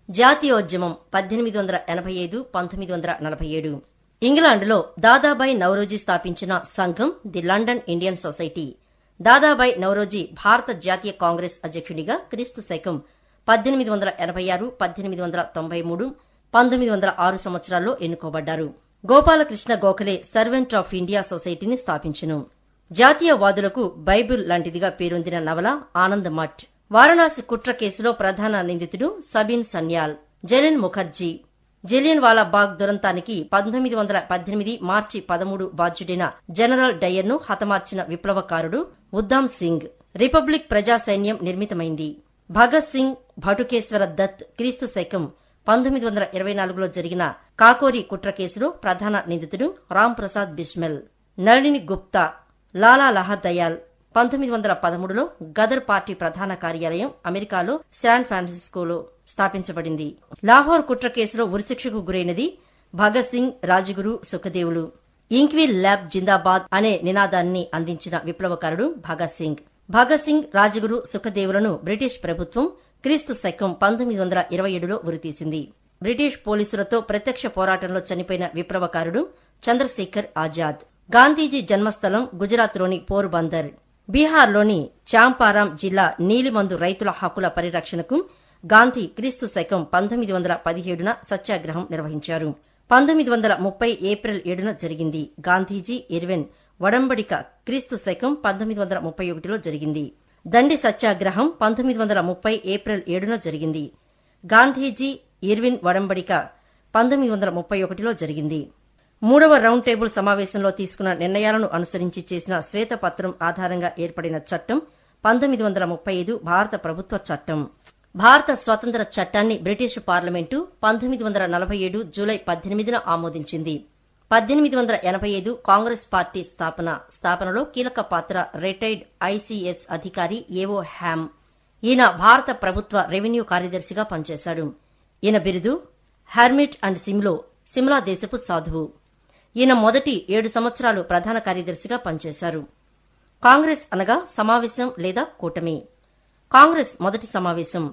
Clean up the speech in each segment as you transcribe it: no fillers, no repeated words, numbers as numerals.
జాతీయోద్యమం 1885-1947. ఇంగ్లాండ్లో దాదాబాయి నౌరోజీ స్థాపించిన సంఘం the London Indian society. Dadabhai Naoroji భారత జాతీయ కాంగ్రెస్ అధ్యక్షుడిగా క్రీస్తు శకం 1886, 1893, 1906 సంవత్సరాల్లో ఎన్నుకోబడ్డారు. Gopalakrishna Gokhale servant of India సొసైటీని స్థాపించెను. జాతీయవాదులకు బైబిల్ లాంటిదిగా పేరొందిన నవల ఆనంద్ మఠ్. వారణాసి కుట్ర కేసులో ప్రధాన నిందితుడు సబీన్ సన్యాల్. జలిన్ ముఖర్జీ. జలియన్ వాలా బాగ్ దురంతానికి 1918 మార్చి 13 బాధ్యుడైన జనరల్ డయర్ ను హతమార్చిన విప్లవకారుడు ఉద్దామ్ సింగ్. రిపబ్లిక్ ప్రజా సైన్యం నిర్మితమైంది. భగత్ సింగ్, భటుకేశ్వర దత్ క్రీస్తు శకం 1924లో జరిగిన కాకోరి కుట్ర కేసులో ప్రధాన నిందితుడు రామ్ ప్రసాద్ బిస్మిల్. నళిని గుప్తా. లాలా లహర్దయాల్. 1913లో గదర్ పార్టీ ప్రధాన కార్యాలయం అమెరికాలో శాన్ ఫ్రాన్సిస్కోలో స్థాపించబడింది. లాహోర్ కుట్ర కేసులో ఉరిశిక్షకు గురైనది భగత్ సింగ్, రాజగురు, సుఖదేవులు. ఇంక్విల్ ల్యాబ్ జిందాబాద్ అనే నినాదాన్ని అందించిన విప్లవకారుడు భగత్ సింగ్. భగత్ సింగ్, రాజగురు, సుఖదేవులను బ్రిటిష్ ప్రభుత్వం క్రీస్తు శకం 1927లో ఉరితీసింది. బ్రిటిష్ పోలీసులతో ప్రత్యక్ష పోరాటంలో చనిపోయిన విప్లవకారుడు చంద్రశేఖర్ ఆజాద్. గాంధీజీ జన్మస్థలం గుజరాత్లోని పోర్బందర్. బీహార్లోని చాంపారాం జిల్లా నీలిమందు రైతుల హక్కుల పరిరక్షణకు గాంధీ క్రీస్తు శకం 1917న సత్యాగ్రహం నిర్వహించారు. 1930 ఏప్రిల్ 7న జరిగింది. గాంధీజీ ఇర్విన్ వడంబడిక క్రీస్తు శకం 1931లో జరిగింది. దండి సత్యాగ్రహం 1930 ఏప్రిల్ 7న జరిగింది. గాంధీజీ ఇర్విన్ వడంబడిక 1931లో జరిగింది. మూడవ రౌండ్ టేబుల్ సమావేశంలో తీసుకున్న నిర్ణయాలను అనుసరించి చేసిన శ్వేతపత్రం ఆధారంగా ఏర్పడిన చట్టం 1935 భారత ప్రభుత్వ చట్టం. భారత స్వాతంత్ర చట్టాన్ని బ్రిటిష్ పార్లమెంటు 1947 జూలై 18న ఆమోదించింది. 1885 కాంగ్రెస్ పార్టీ స్థాపనలో కీలక పాత్ర రిటైర్డ్ ఐసీఎస్ అధికారి ఏవో హ్యామ్. ఈయన భారత ప్రభుత్వ రెవెన్యూ కార్యదర్శిగా పనిచేశాడు. ఈయన బిరుదు హెర్మిట్ అండ్ సిమ్లా దేశపు సాధువు. ఈయన మొదటి 7 సంవత్సరాలు ప్రధాన కార్యదర్శిగా పనిచేశారు. కాంగ్రెస్ అనగా సమావేశం లేదా కూటమి. కాంగ్రెస్ మొదటి సమావేశం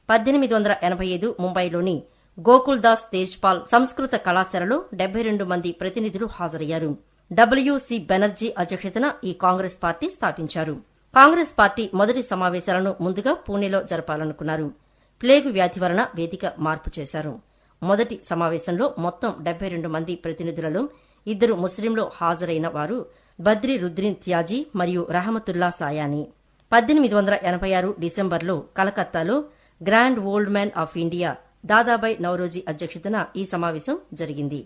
1885 ముంబైలోని గోకుల్దాస్ తేజ్పాల్ సంస్కృత కళాశాలలో 72 మంది ప్రతినిధులు హాజరయ్యారు. డబ్ల్యూసీ బెనర్జీ అధ్యక్షతన ఈ కాంగ్రెస్ పార్టీ స్థాపించారు. కాంగ్రెస్ పార్టీ మొదటి సమావేశాలను ముందుగా పూణేలో జరపాలనుకున్నారు. ప్లేగు వ్యాధి వలన వేదిక మార్పు చేశారు. మొదటి సమావేశంలో మొత్తం 72 మంది ప్రతినిధులలో 2 ముస్లింలు హాజరైన వారు బద్రి రుద్రిన్ త్యాజీ మరియు రహమతుల్లా సాయానీ. 1886 డిసెంబర్లో కలకత్తాలో grand old man of India Dadabhai Naoroji అధ్యక్షతన ఈ సమావేశం జరిగింది.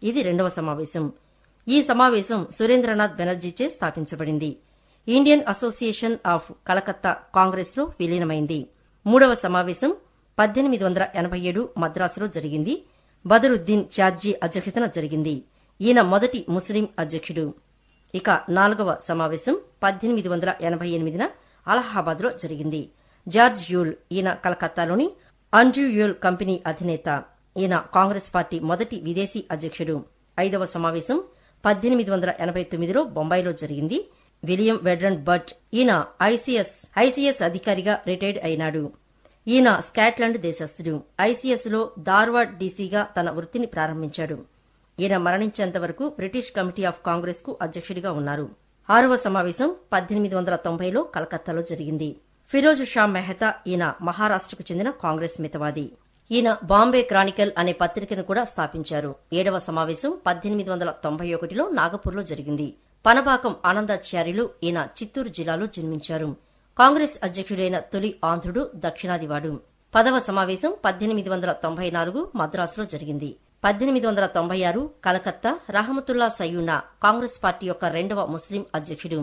ఇది 2వ సమావేశం. ఈ సమావేశం సురేంద్రనాథ్ బెనర్జీచే స్థాపించబడింది. ఇండియన్ అసోసియేషన్ ఆఫ్ కలకత్తా కాంగ్రెస్లో విలీనమైంది. 3వ సమావేశం 1887 మద్రాసులో జరిగింది. బదరుద్దీన్ త్యాజీ అధ్యక్షతన జరిగింది. ఈయన మొదటి ముస్లిం అధ్యక్షుడు. ఇక 4వ సమావేశం 1888న అలహాబాద్లో జరిగింది. George you'll. ఈయన కలకత్తాలోని అండ్రూ యూల్ కంపెనీ అధినేత. ఈయన కాంగ్రెస్ పార్టీ మొదటి విదేశీ అధ్యక్షుడు. 5వ సమావేశం 1889లో బొంబాయిలో జరిగింది. విలియం వెడ్రన్ బట్. ఈయన ఐసీఎస్ అధికారిగా రిటైర్డ్ అయినాడు. ఈయన స్కాట్లాండ్ దేశస్థుడు. ఐసీఎస్ లో ధార్వాడ్ డీసీగా తన వృత్తిని ప్రారంభించాడు. ఈయన మరణించేంత వరకు బ్రిటిష్ కమిటీ ఆఫ్ కాంగ్రెస్ కు అధ్యక్షుడిగా ఉన్నారు. 6వ సమావేశం 1890లో కలకత్తాలో జరిగింది. ఫిరోజ్ షా మెహతా. ఈయన మహారాష్టకు చెందిన కాంగ్రెస్ మితవాది. ఈయన బాంబే క్రానికల్ అనే పత్రికను కూడా స్థాపించారు. 7వ సమావేశం 1891లో నాగపూర్లో జరిగింది. పనబాకం ఆనందాచార్యులు. ఈయన చిత్తూరు జిల్లాలో జన్మించారు. కాంగ్రెస్ అధ్యక్షుడైన తొలి ఆంధ్రుడు, దక్షిణాదివాడు. 10వ సమావేశం 1894 మద్రాసులో జరిగింది. 1896 కలకత్తా రహమతుల్లా సయ్యూనా కాంగ్రెస్ పార్టీ యొక్క 2వ ముస్లిం అధ్యక్షుడు.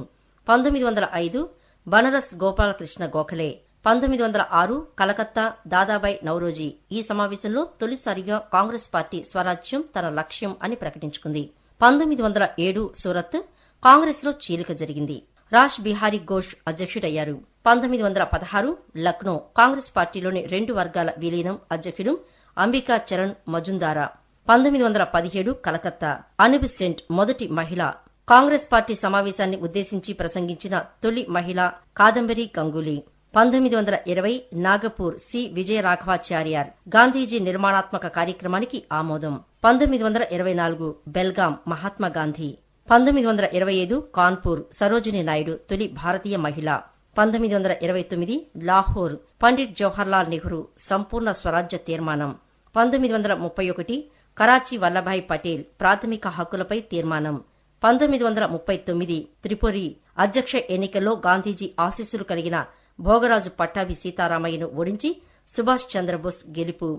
1905 బనరస్ గోపాలకృష్ణ గోఖలే. 1906 కలకత్తా దాదాబాయి నౌరోజీ. ఈ సమావేశంలో తొలిసారిగా కాంగ్రెస్ పార్టీ స్వరాజ్యం తన లక్ష్యం అని ప్రకటించుకుంది. 1907 సూరత్ కాంగ్రెస్లో చీలిక జరిగింది. రాష్ బిహారీ ఘోష్ అధ్యక్షుడయ్యారు. 1916 లక్నో కాంగ్రెస్ పార్టీలోని 2 వర్గాల విలీనం. అధ్యక్షుడు అంబికా చరణ్ మజుందారా. 1917 కలకత్తా అను బెసెంట్ మొదటి మహిళ. కాంగ్రెస్ పార్టీ సమావేశాన్ని ఉద్దేశించి ప్రసంగించిన తొలి మహిళ కాదంబరి గంగూలీ. 1920 నాగపూర్ సి విజయరాఘవాచార్యార్ గాంధీజీ నిర్మాణాత్మక కార్యక్రమానికి ఆమోదం. 1924 బెల్గాం మహాత్మాగాంధీ. 1925 కాన్పూర్ సరోజినీ నాయుడు తొలి భారతీయ మహిళ. 1929 లాహోర్ పండిట్ జవహర్లాల్ నెహ్రూ సంపూర్ణ స్వరాజ్య తీర్మానం. 1931 కరాచీ వల్లభాయ్ పటేల్ ప్రాథమిక హక్కులపై తీర్మానం. 1939 త్రిపురి అధ్యక్ష ఎన్నికల్లో గాంధీజీ ఆశీస్సులు కలిగిన భోగరాజు పట్టాభి సీతారామయ్యను ఓడించి సుభాష్ చంద్రబోస్ గెలుపు.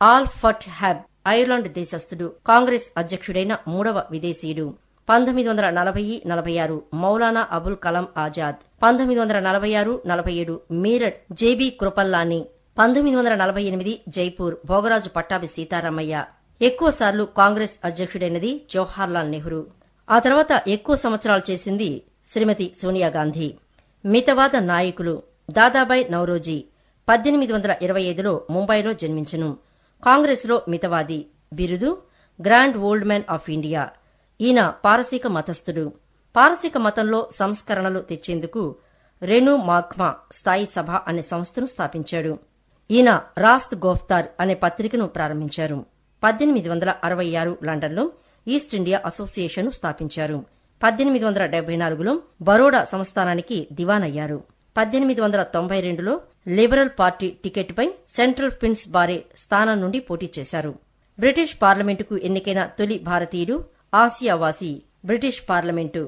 ఆల్ ఫట్ హ్యాబ్ ఐర్లాండ్ దేశస్థుడు, కాంగ్రెస్ అధ్యక్షుడైన మూడవ విదేశీయుడు. 1940-46 మౌలానా అబుల్ కలాం ఆజాద్. 1946-47 మీరట్ జేబీ కృపల్లాని. 1948 జైపూర్ భోగరాజు పట్టాభి సీతారామయ్య. ఎక్కువసార్లు కాంగ్రెస్ అధ్యక్షుడైనది జవహర్లాల్ నెహ్రూ. ఆ తర్వాత ఎక్కువ సంవత్సరాలు చేసింది శ్రీమతి సోనియాగాంధీ. మితవాద నాయకులు దాదాబాయ్ నౌరోజీ 1825లో ముంబైలో జన్మించెను. కాంగ్రెస్లో మితవాది. బిరుదు grand old man of India. ఈయన పారసీక మతస్థుడు. పారసీక మతంలో సంస్కరణలు తెచ్చేందుకు రెను మాగ్మా స్థాయి సభ అనే సంస్థను స్థాపించాడు. ఈయన రాస్త్ గోఫ్తార్ అనే పత్రికను ప్రారంభించారు. 1866 లండన్లో ఈస్ట్ ఇండియా అసోసియేషన్ స్థాపించారు. 1874లో బరోడా సంస్థానానికి దివానయ్యారు. 1892లో లిబరల్ పార్టీ టికెట్పై సెంట్రల్ ఫిన్స్ బారే స్థానం నుండి పోటీ చేశారు. బ్రిటిష్ పార్లమెంటుకు ఎన్నికైన తొలి భారతీయుడు, ఆసియావాసి. British parliament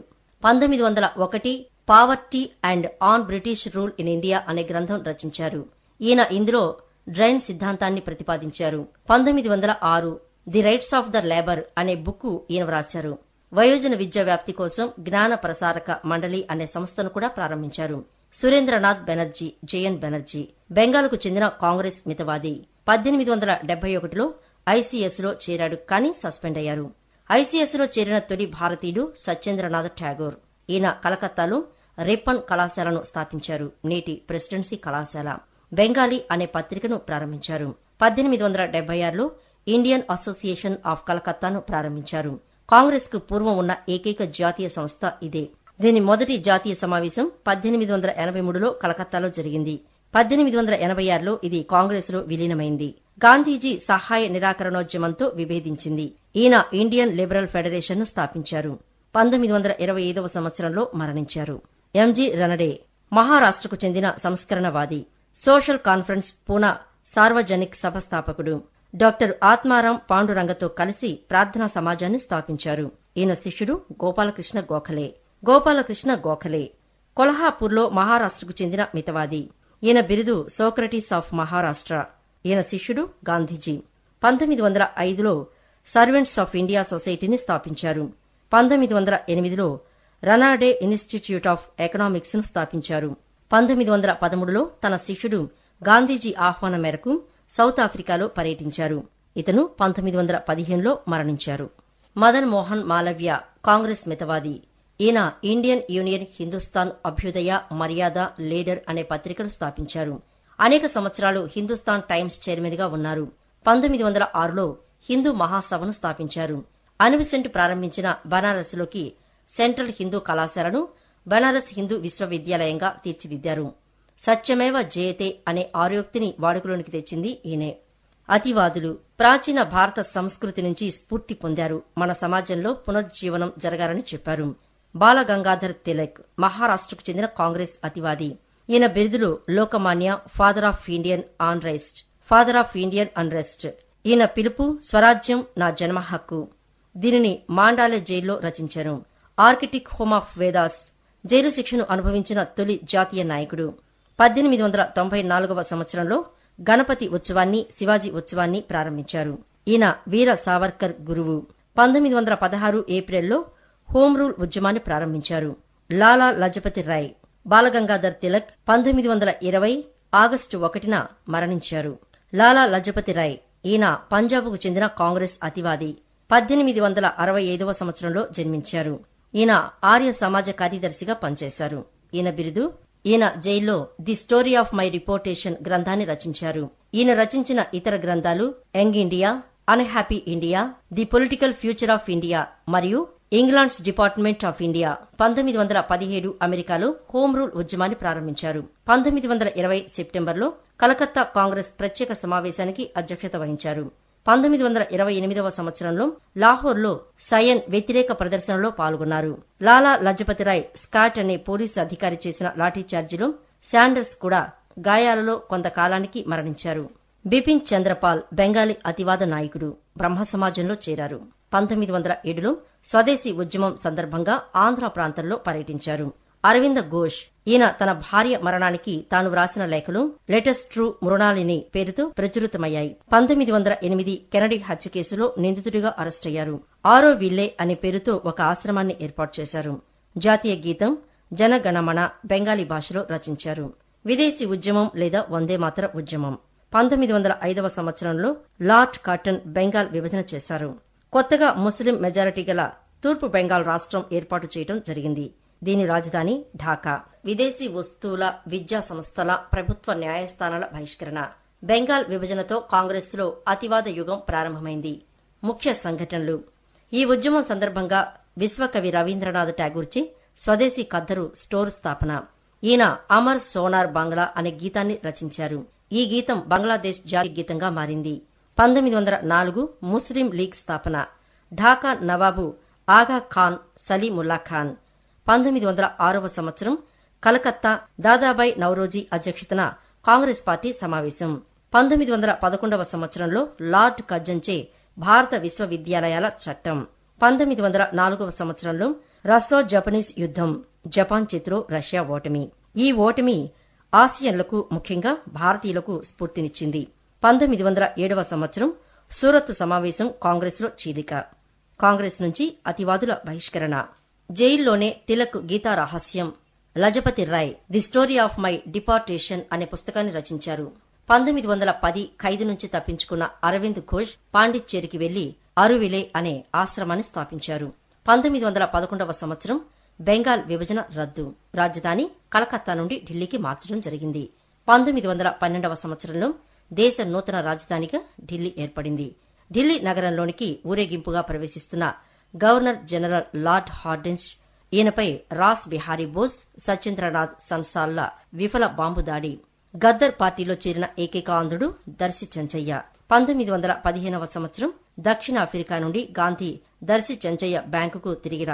1901 poverty and un British rule in India అనే గ్రంథం రచించారు. ఈయన ఇందులో డ్రైన్ సిద్ధాంతాన్ని ప్రతిపాదించారు. 1906 the rights of the labour అనే బుక్కు ఈయన వ్రాశారు. వయోజన విద్యా వ్యాప్తి కోసం జ్ఞాన ప్రసారక మండలి అనే సంస్థను కూడా ప్రారంభించారు. సురేంద్రనాథ్ బెనర్జీ, జయన్ బెనర్జీ బెంగాల్కు చెందిన కాంగ్రెస్ మితవాది. 1871లో ఐసీఎస్లో చేరాడు, కానీ సస్పెండ్ అయ్యారు. ఐసీఎస్లో చేరిన తొలి భారతీయుడు సత్యేంద్రనాథ్ ఠాగూర్. ఈయన కలకత్తాలో రిప్పన్ కళాశాలను స్థాపించారు, నేటి ప్రెసిడెన్సీ కళాశాల. బెంగాలీ అనే పత్రికను ప్రారంభించారు. 1876లో ఇండియన్ అసోసియేషన్ ఆఫ్ కలకత్తాను ప్రారంభించారు. కాంగ్రెస్ కు పూర్వం ఉన్న ఏకైక జాతీయ సంస్థ ఇదే. దీని మొదటి జాతీయ సమావేశం 1883లో కలకత్తాలో జరిగింది. 1886లో ఇది కాంగ్రెస్లో విలీనమైంది. గాంధీజీ సహాయ నిరాకరణోద్యమంతో విభేదించింది. ఈయన ఇండియన్ లిబరల్ ఫెడరేషన్ ను స్థాపించారు. 1925వ సంవత్సరంలో మరణించారు. ఎంజీ రనడే మహారాష్ట్రకు చెందిన సంస్కరణవాది. సోషల్ కాన్ఫరెన్స్ పూనా సార్వజనిక్ సభ స్థాపకుడు. డాక్టర్ ఆత్మారాం పాండురంగతో కలిసి ప్రార్థనా సమాజాన్ని స్థాపించారు. ఈయన శిష్యుడు గోపాలకృష్ణ గోఖలే. గోపాలకృష్ణ గోఖలే కొల్హాపూర్లో మహారాష్ట్రకు చెందిన మితవాది. ఈయన బిరుదు సోక్రటీస్ ఆఫ్ మహారాష్ట్ర. ఈయన శిష్యుడు గాంధీజీ. 1905లో సర్వెంట్స్ ఆఫ్ ఇండియా సొసైటీని స్థాపించారు. 1908లో రనాడే ఇన్స్టిట్యూట్ ఆఫ్ ఎకనామిక్స్ ను స్థాపించారు. 1913లో తన శిష్యుడు గాంధీజీ ఆహ్వానం మేరకు సౌత్ ఆఫ్రికాలో పర్యటించారు. ఇతను 1915లో మరణించారు. మదన్ మోహన్ మాలవ్య కాంగ్రెస్ మితవాది. ఈయన ఇండియన్ యూనియన్ హిందుస్థాన్ అభ్యుదయ మర్యాద లీడర్ అనే పత్రికను స్థాపించారు. అనేక సంవత్సరాలు హిందుస్థాన్ టైమ్స్ చైర్మన్ గా ఉన్నారు. 1906లో హిందూ మహాసభను స్థాపించారు. అన్విసెంట్ ప్రారంభించిన బనారస్లోకి సెంట్రల్ హిందూ కళాశాలను బనారస్ హిందూ విశ్వవిద్యాలయంగా తీర్చిదిద్దారు. సత్యమేవ జయతే అనే ఆర్యోక్తిని వాడుకలోనికి తెచ్చింది ఈయనే. అతివాదులు ప్రాచీన భారత సంస్కృతి నుంచి స్ఫూర్తి పొందారు. మన సమాజంలో పునరుజ్జీవనం జరగాలని చెప్పారు. బాలగంగాధర్ తిలక్ మహారాష్ట్రకు చెందిన కాంగ్రెస్ అతివాది. ఈయన బిరుదులు Lokmanya, father of Indian unrest, father of Indian unrest. ఈయన పిలుపు స్వరాజ్యం నా జన్మ హక్కు. దీనిని మాండాలే జైల్లో రచించారు. Arctic home of Vedas jail శిక్షను అనుభవించిన తొలి జాతీయ నాయకుడు. 1894వ సంవత్సరంలో గణపతి ఉత్సవాన్ని, శివాజీ ఉత్సవాన్ని ప్రారంభించారు. ఈయన వీర సావర్కర్ గురువు. 1916 ఏప్రిల్లో హోం రూల్ ఉద్యమాన్ని ప్రారంభించారు. లాలా లజపతి రాయ్ బాలగంగాధర్ తిలక్ 1920 ఆగస్టు 1న మరణించారు. లాలా లజపతి రాయ్ ఈయన పంజాబ్కు చెందిన కాంగ్రెస్ అతివాది. 1865వ సంవత్సరంలో జన్మించారు. ఈయన ఆర్య సమాజ కార్యదర్శిగా పనిచేశారు. ఈయన బిరుదు ఈయన జైల్లో ది స్టోరీ ఆఫ్ మై రిపోర్టేషన్ గ్రంథాన్ని రచించారు. ఈయన రచించిన ఇతర గ్రంథాలు young India, unhappy India, the political future of India మరియు ఇంగ్లాండ్స్ డిపార్ట్మెంట్ ఆఫ్ ఇండియా 1917 అమెరికాలో హోం రూల్ ఉద్యమాన్ని ప్రారంభించారు. 1920 సెప్టెంబర్లో కలకత్తా కాంగ్రెస్ ప్రత్యేక సమావేశానికి అధ్యక్షత వహించారు. 1928వ సంవత్సరంలో లాహోర్లో సయన్ వ్యతిరేక ప్రదర్శనలో పాల్గొన్నారు. లాలా లజపతిరాయ్ స్కాట్ అనే పోలీసు అధికారి చేసిన లాఠీచార్జిలో శాండర్స్ కూడా గాయాలలో కొంతకాలానికి మరణించారు. బిపిన్ చంద్రపాల్ బెంగాలీ అతివాద నాయకుడు. బ్రహ్మ సమాజంలో చేరారు. 1907లో స్వదేశీ ఉద్యమం సందర్భంగా ఆంధ్ర ప్రాంతంలో పర్యటించారు. అరవింద ఘోష్ ఈయన తన భార్య మరణానికి తాను వ్రాసిన లేఖలు లేటెస్ట్ ట్రూ మృణాలిని పేరుతో ప్రచురితమయ్యాయి. 1908 కెనడీ హత్య కేసులో నిందితుడిగా అరెస్టయ్యారు. ఆరో విల్లే అనే పేరుతో ఒక ఆశ్రమాన్ని ఏర్పాటు చేశారు. జాతీయ గీతం జనగణమన బెంగాలీ భాషలో రచించారు. విదేశీ ఉద్యమం లేదా వందేమాతర ఉద్యమం 1905వ సంవత్సరంలో లార్డ్ కాటన్ బెంగాల్ విభజన చేశారు. కొత్తగా ముస్లిం మెజారిటీ గల తూర్పు బెంగాల్ రాష్ట్రం ఏర్పాటు చేయడం జరిగింది. దీని రాజధాని ఢాకా. విదేశీ వస్తువుల, విద్యా సంస్థల, ప్రభుత్వ న్యాయస్థానాల బహిష్కరణ. బెంగాల్ విభజనతో కాంగ్రెస్లో అతివాద యుగం ప్రారంభమైంది. ముఖ్య సంఘటనలు. ఈ ఉద్యమం సందర్భంగా విశ్వకవి రవీంద్రనాథ్ ఠాగూర్చే స్వదేశీ ఖద్దరు స్టోర్ స్థాపన. ఈయన అమర్ సోనార్ బంగ్లా అనే గీతాన్ని రచించారు. ఈ గీతం బంగ్లాదేశ్ జాతీయ గీతంగా మారింది. 1904 ముస్లిం లీగ్ స్థాపన. ఢాకా నవాబు ఆగా ఖాన్ సలీముల్లా ఖాన్. 1906వ సంవత్సరం కలకత్తా దాదాబాయి నౌరోజీ అధ్యక్షతన కాంగ్రెస్ పార్టీ సమావేశం. 1911వ సంవత్సరంలో లార్డ్ కర్జన్చే భారత విశ్వవిద్యాలయాల చట్టం. 1904వ సంవత్సరంలో రస్సో జపనీస్ యుద్దం. జపాన్ చేతిలో రష్యా ఓటమి. ఈ ఓటమి ఆసియన్లకు, ముఖ్యంగా భారతీయులకు స్ఫూర్తినిచ్చింది. 1907వ సంవత్సరం సూరత్ సమావేశం కాంగ్రెస్లో చీలిక. కాంగ్రెస్ నుంచి అతివాదుల బహిష్కరణ. జైల్లోనే Tilak Gita Rahasyam, Lajpat Rai the story of my deportation అనే పుస్తకాన్ని రచించారు. 1910 ఖైదు నుంచి తప్పించుకున్న అరవింద్ ఘోష్ పాండిచ్చేరికి వెళ్లి అరువిలే అనే ఆశ్రమాన్ని స్థాపించారు. 1911వ సంవత్సరం బెంగాల్ విభజన రద్దు. రాజధాని కలకత్తా నుండి ఢిల్లీకి మార్చడం జరిగింది. 1912వ సంవత్సరంలో దేశ నూతన రాజధానిగా ఢిల్లీ ఏర్పడింది. ఢిల్లీ నగరంలోనికి ఊరేగింపుగా ప్రవేశిస్తున్న గవర్నర్ జనరల్ లార్డ్ హార్డిన్స్, ఈయనపై రాస్ బిహారీ బోస్, సత్యేంద్రనాథ్ సన్సాల్ల విఫల బాంబు దాడి. గద్దర్ పార్టీలో చేరిన ఏకైక ఆంధ్రుడు దర్శి చెంచయ్య. 1915వ సంవత్సరం దక్షిణాఫ్రికా నుండి గాంధీ దర్శి చెంచయ్య బ్యాంకుకు తిరిగి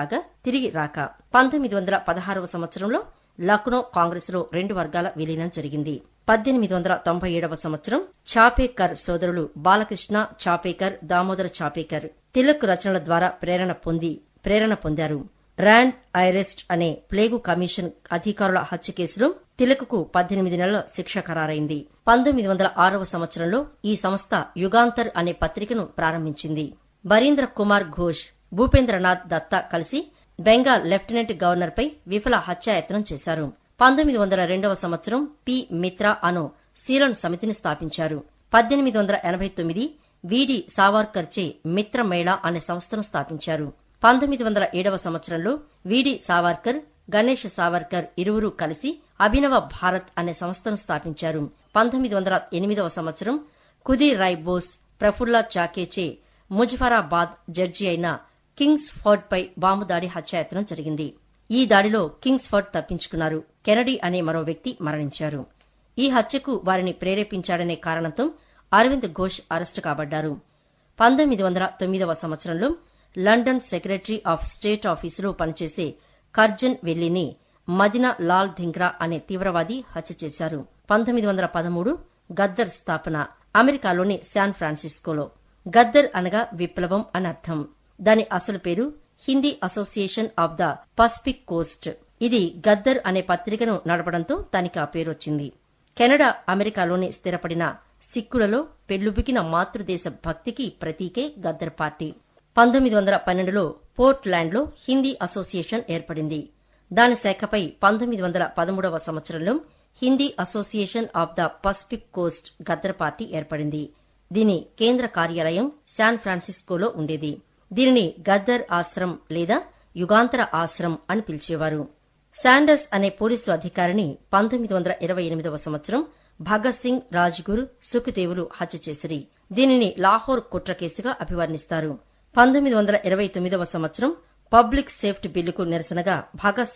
రాక 1916వ సంవత్సరంలో లక్నో కాంగ్రెస్లో 2 వర్గాల విలీనం జరిగింది. 1897వ సంవత్సరం చాపేకర్ సోదరులు బాలకృష్ణ చాపేకర్, దామోదర చాపేకర్ తిలక్ రచనల ద్వారా ప్రేరణ పొందారు. ర్యాండ్ ఐరెస్ట్ అనే ప్లేగు కమిషన్ అధికారుల హత్య కేసులో తిలక్కు 18 నెలల శిక్ష ఖరారైంది. 1906వ సంవత్సరంలో ఈ సంస్థ యుగాంతర్ అనే పత్రికను ప్రారంభించింది. బరీంద్ర కుమార్ ఘోష్, భూపేంద్రనాథ్ దత్తా కలిసి బెంగాల్ లెఫ్టినెంట్ గవర్నర్పై విఫల హత్యాయత్నం చేశారు. 1902వ సంవత్సరం పి. మిత్రా అను సీలన్ సమితిని స్థాపించారు. 1889 విడి సావర్కర్చే మిత్రమేళా అనే సంస్థను స్థాపించారు. 1907వ సంవత్సరంలో విడి సావర్కర్, గణేష్ సావర్కర్ ఇరువురూ కలిసి అభినవ భారత్ అనే సంస్థను స్థాపించారు. 1908వ సంవత్సరం కుదీర్ రాయ్ బోస్, ప్రఫుల్లా చాకేచే ముజఫరాబాద్ జడ్జి అయిన కింగ్స్ ఫోర్డ్ పై బాంబు దాడి హత్యాయత్నం జరిగింది. ఈ దాడిలో కింగ్స్ ఫోర్డ్ తప్పించుకున్నారు. కెనడీ అనే మరో వ్యక్తి మరణించారు. ఈ హత్యకు వారిని ప్రేరేపించాడనే కారణంతో అరవింద్ ఘోష్ అరెస్టు కాబడ్డారు. 1909వ సంవత్సరంలో లండన్ సెక్రటరీ ఆఫ్ స్టేట్ ఆఫీసులో పనిచేసే కర్జన్ వెల్లీని మదినా లాల్ ధింగ్రా అనే తీవ్రవాది హత్య చేశారు. 1913 గద్దర్ స్థాపన. అమెరికాలోని శాన్ ఫ్రాన్సిస్కోలో. గద్దర్ అనగా విప్లవం అని అర్థం. దాని అసలు పేరు Hindi association of the Pacific Coast. ఇది గద్దర్ అనే పత్రికను నడపడంతో దానికి ఆ పేరొచ్చింది. కెనడా, అమెరికాలోని స్థిరపడిన సిక్కులలో పెళ్లుబికిన మాతృదేశ భక్తికి ప్రతీకే గద్దర్ పార్టీ. 1912లో పోర్ట్లాండ్లో హిందీ అసోసియేషన్ ఏర్పడింది. దాని శాఖపై 1913వ సంవత్సరంలో Hindi association of the Pacific Coast Gaddar party ఏర్పడింది. దీని కేంద్ర కార్యాలయం శాన్ ఫ్రాన్సిస్కోలో ఉండేది. దీనిని గద్దర్ ఆశ్రమ్ లేదా యుగాంతర ఆశ్రమ్ అని పిలిచేవారు. శాండర్స్ అనే పోలీసు అధికారిని 1928వ సంవత్సరం భగత్ సింగ్, రాజ్గురు, సుఖ్దేవులు హత్య చేసిరి. దీనిని లాహోర్ కుట్ర కేసుగా అభివర్ణిస్తారు. 1929వ సంవత్సరం పబ్లిక్ సేఫ్టీ బిల్లుకు నిరసనగా భగత్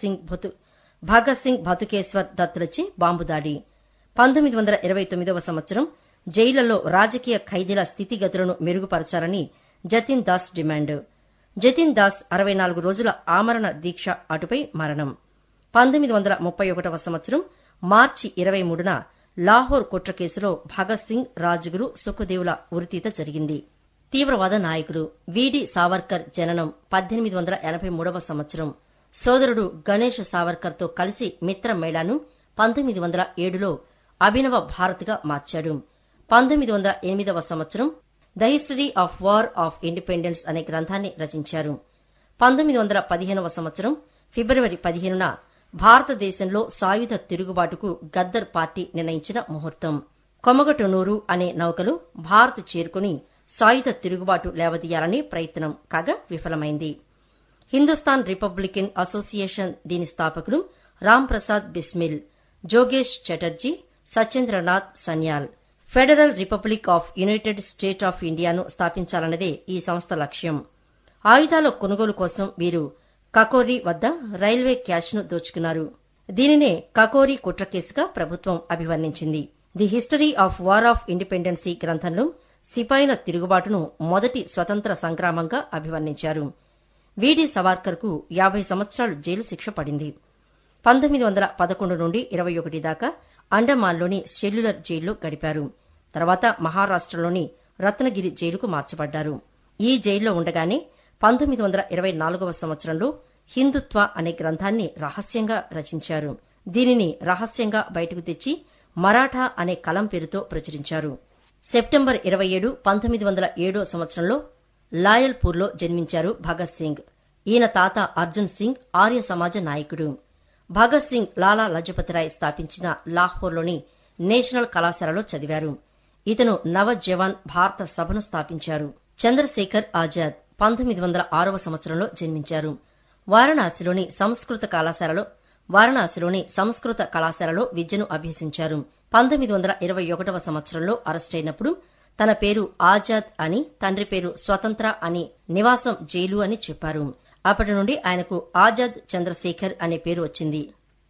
సింగ్ భతుకేశ్వర్ దత్తులచే బాంబు దాడి. 1929వ సంవత్సరం జైళ్లలో రాజకీయ ఖైదీల స్థితిగతులను మెరుగుపరచాలని జతిన్ దాస్ డిమాండ్. జతిన్ దాస్ 64 రోజుల ఆమరణ దీక్ష అటుపై మరణం. 1931వ సంవత్సరం మార్చి 23న లాహోర్ కుట్ర కేసులో భగత్ సింగ్, రాజ్గురు, సుఖదేవుల ఉరితీత జరిగింది. తీవ్రవాద నాయకుడు వీడి సావర్కర్ జననం 1883వ సంవత్సరం. సోదరుడు గణేష్ సావర్కర్తో కలిసి మిత్ర మేళాను 1907లో అభినవ భారత్గా మార్చాడు. 1908వ సంవత్సరం the history of war of independence అనే గ్రంథాన్ని రచించారు. 1915వ సంవత్సరం ఫిబ్రవరి 15న భారతదేశంలో సాయుధ తిరుగుబాటుకు గద్దర్ పార్టీ నిర్ణయించిన ముహూర్తం. కొమగటనూరు అనే నౌకలు భారత్ చేరుకుని సాయుధ తిరుగుబాటు లేవదీయాలని ప్రయత్నం కాగా విఫలమైంది. హిందుస్థాన్ రిపబ్లికన్ అసోసియేషన్ దీని స్థాపకులు రాంప్రసాద్ బిస్మిల్, జోగేష్ Chatterjee, Satyendranath Sanyal. Federal Republic of United State of ఇండియాను స్థాపించాలన్నదే ఈ సంస్థ లక్ష్యం. ఆయుధాల కొనుగోలు కోసం వీరు కకోరి వద్ద రైల్వే క్యాష్ను దోచుకున్నారు. దీనినే కకోరి కుట్ర కేసుగా ప్రభుత్వం అభివర్ణించింది. The history of war of independence గ్రంథంలో సిపాయిల తిరుగుబాటును మొదటి స్వతంత్ర సంగ్రామంగా అభివర్ణించారు. వీడి సవార్కర్కు 50 సంవత్సరాలు జైలు శిక్ష పడింది. 1911 నుండి 21 దాకా అండమాన్లోని సెల్యులర్ జైల్లో గడిపారు. తర్వాత మహారాష్టలోని రత్నగిరి జైలుకు మార్చబడ్డారు. ఈ జైల్లో ఉండగానే 1924వ సంవత్సరంలో హిందుత్వ అనే గ్రంథాన్ని రహస్యంగా రచించారు. దీనిని రహస్యంగా బయటకు తెచ్చి మరాఠా అనే కలం పేరుతో ప్రచురించారు. సెప్టెంబర్ 27, 1907 సంవత్సరంలో లాయల్పూర్లో జన్మించారు భగత్ సింగ్. ఈయన తాత అర్జున్ సింగ్ ఆర్య సమాజ నాయకుడు. భగత్ సింగ్ లాలా లజపతిరాయ్ స్థాపించిన లాహోర్లోని నేషనల్ కళాశాలలో చదివారు. ఇతను నవ జవాన్ భారత సభను స్థాపించారు. చంద్రశేఖర్ ఆజాద్ 1906వ సంవత్సరంలో జన్మించారు. వారణాసిలోని సంస్కృత కళాశాలలో విద్యను అభ్యసించారు. 1921వ సంవత్సరంలో అరెస్టైనప్పుడు తన పేరు ఆజాద్ అని, తండ్రి పేరు స్వతంత్ర అని, నివాసం జైలు అని చెప్పారు. అప్పటి నుండి ఆయనకు ఆజాద్ చంద్రశేఖర్ అనే పేరు వచ్చింది.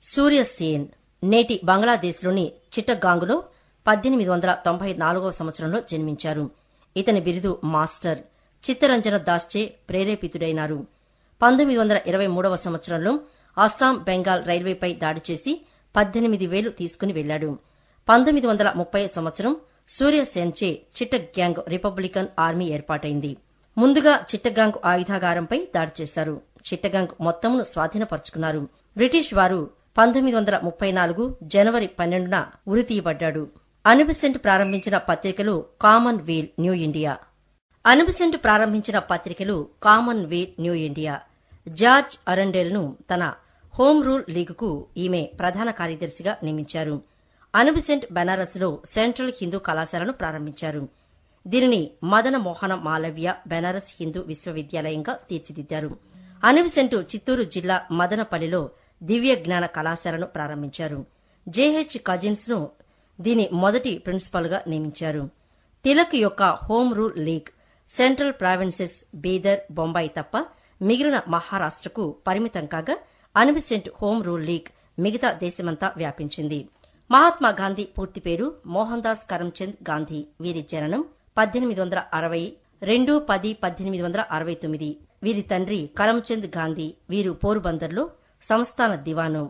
సూర్యసేన్ నేటి బంగ్లాదేశ్లోని చిట్టగాంగులో 1894వ సంవత్సరంలో జన్మించారు. ఇతని బిరుదు మాస్టర్. చిత్తరంజన దాస్చే ప్రేరేపితుడైనారు. 1923వ సంవత్సరంలో అస్సాం బెంగాల్ రైల్వేపై దాడి చేసి 18,000 తీసుకుని వెళ్లాడు. 1930 సంవత్సరం సూర్యసేన్చే చిట్టగ్యాంగ్ రిపబ్లికన్ ఆర్మీ ఏర్పాటైంది. ముందుగా చిట్టగాంగ్ ఆయుధాగారంపై దాడి చేశారు. చిట్టగాంగ్ మొత్తమును స్వాధీనపరుచుకున్నారు. బ్రిటిష్ వారు 1934 జనవరి 12న ఉరితీయబడ్డాడు. అనుబిసెంట్ ప్రారంభించిన పత్రికలు కామన్వెల్త్ న్యూ ఇండియా. జార్జ్ అరండేల్ను తన హోం రూల్ లీగుకు ఈమె ప్రధాన కార్యదర్శిగా నియమించారు. అనుబిసెంట్ బెనారస్లో సెంట్రల్ హిందూ కళాశాలను ప్రారంభించారు. దీనిని మదన మోహన మాలవ్య బెనారస్ హిందూ విశ్వవిద్యాలయంగా తీర్చిదిద్దారు. అనుబిసెంట్ చిత్తూరు జిల్లా మదనపల్లిలో దివ్య జ్ఞాన కళాశాలను ప్రారంభించారు. జేహెచ్ కజిన్స్ ను దీని మొదటి ప్రిన్సిపల్ గా నియమించారు. తిలక్ యొక్క home rule league central provinces Bidar, Bombay తప్ప మిగిలిన మహారాష్టకు పరిమితం కాగా అనుబిసెంట్ హోం రూల్ లీగ్ మిగతా దేశమంతా వ్యాపించింది. మహాత్మా గాంధీ పూర్తి పేరు మోహన్ దాస్ కరమ్చంద్ గాంధీ. వీరి జననం 1860, 2-10-1869. వీరి తండ్రి కరమ్చంద్ గాంధీ. వీరు పోరుబందర్లో సంస్థాన దివాను.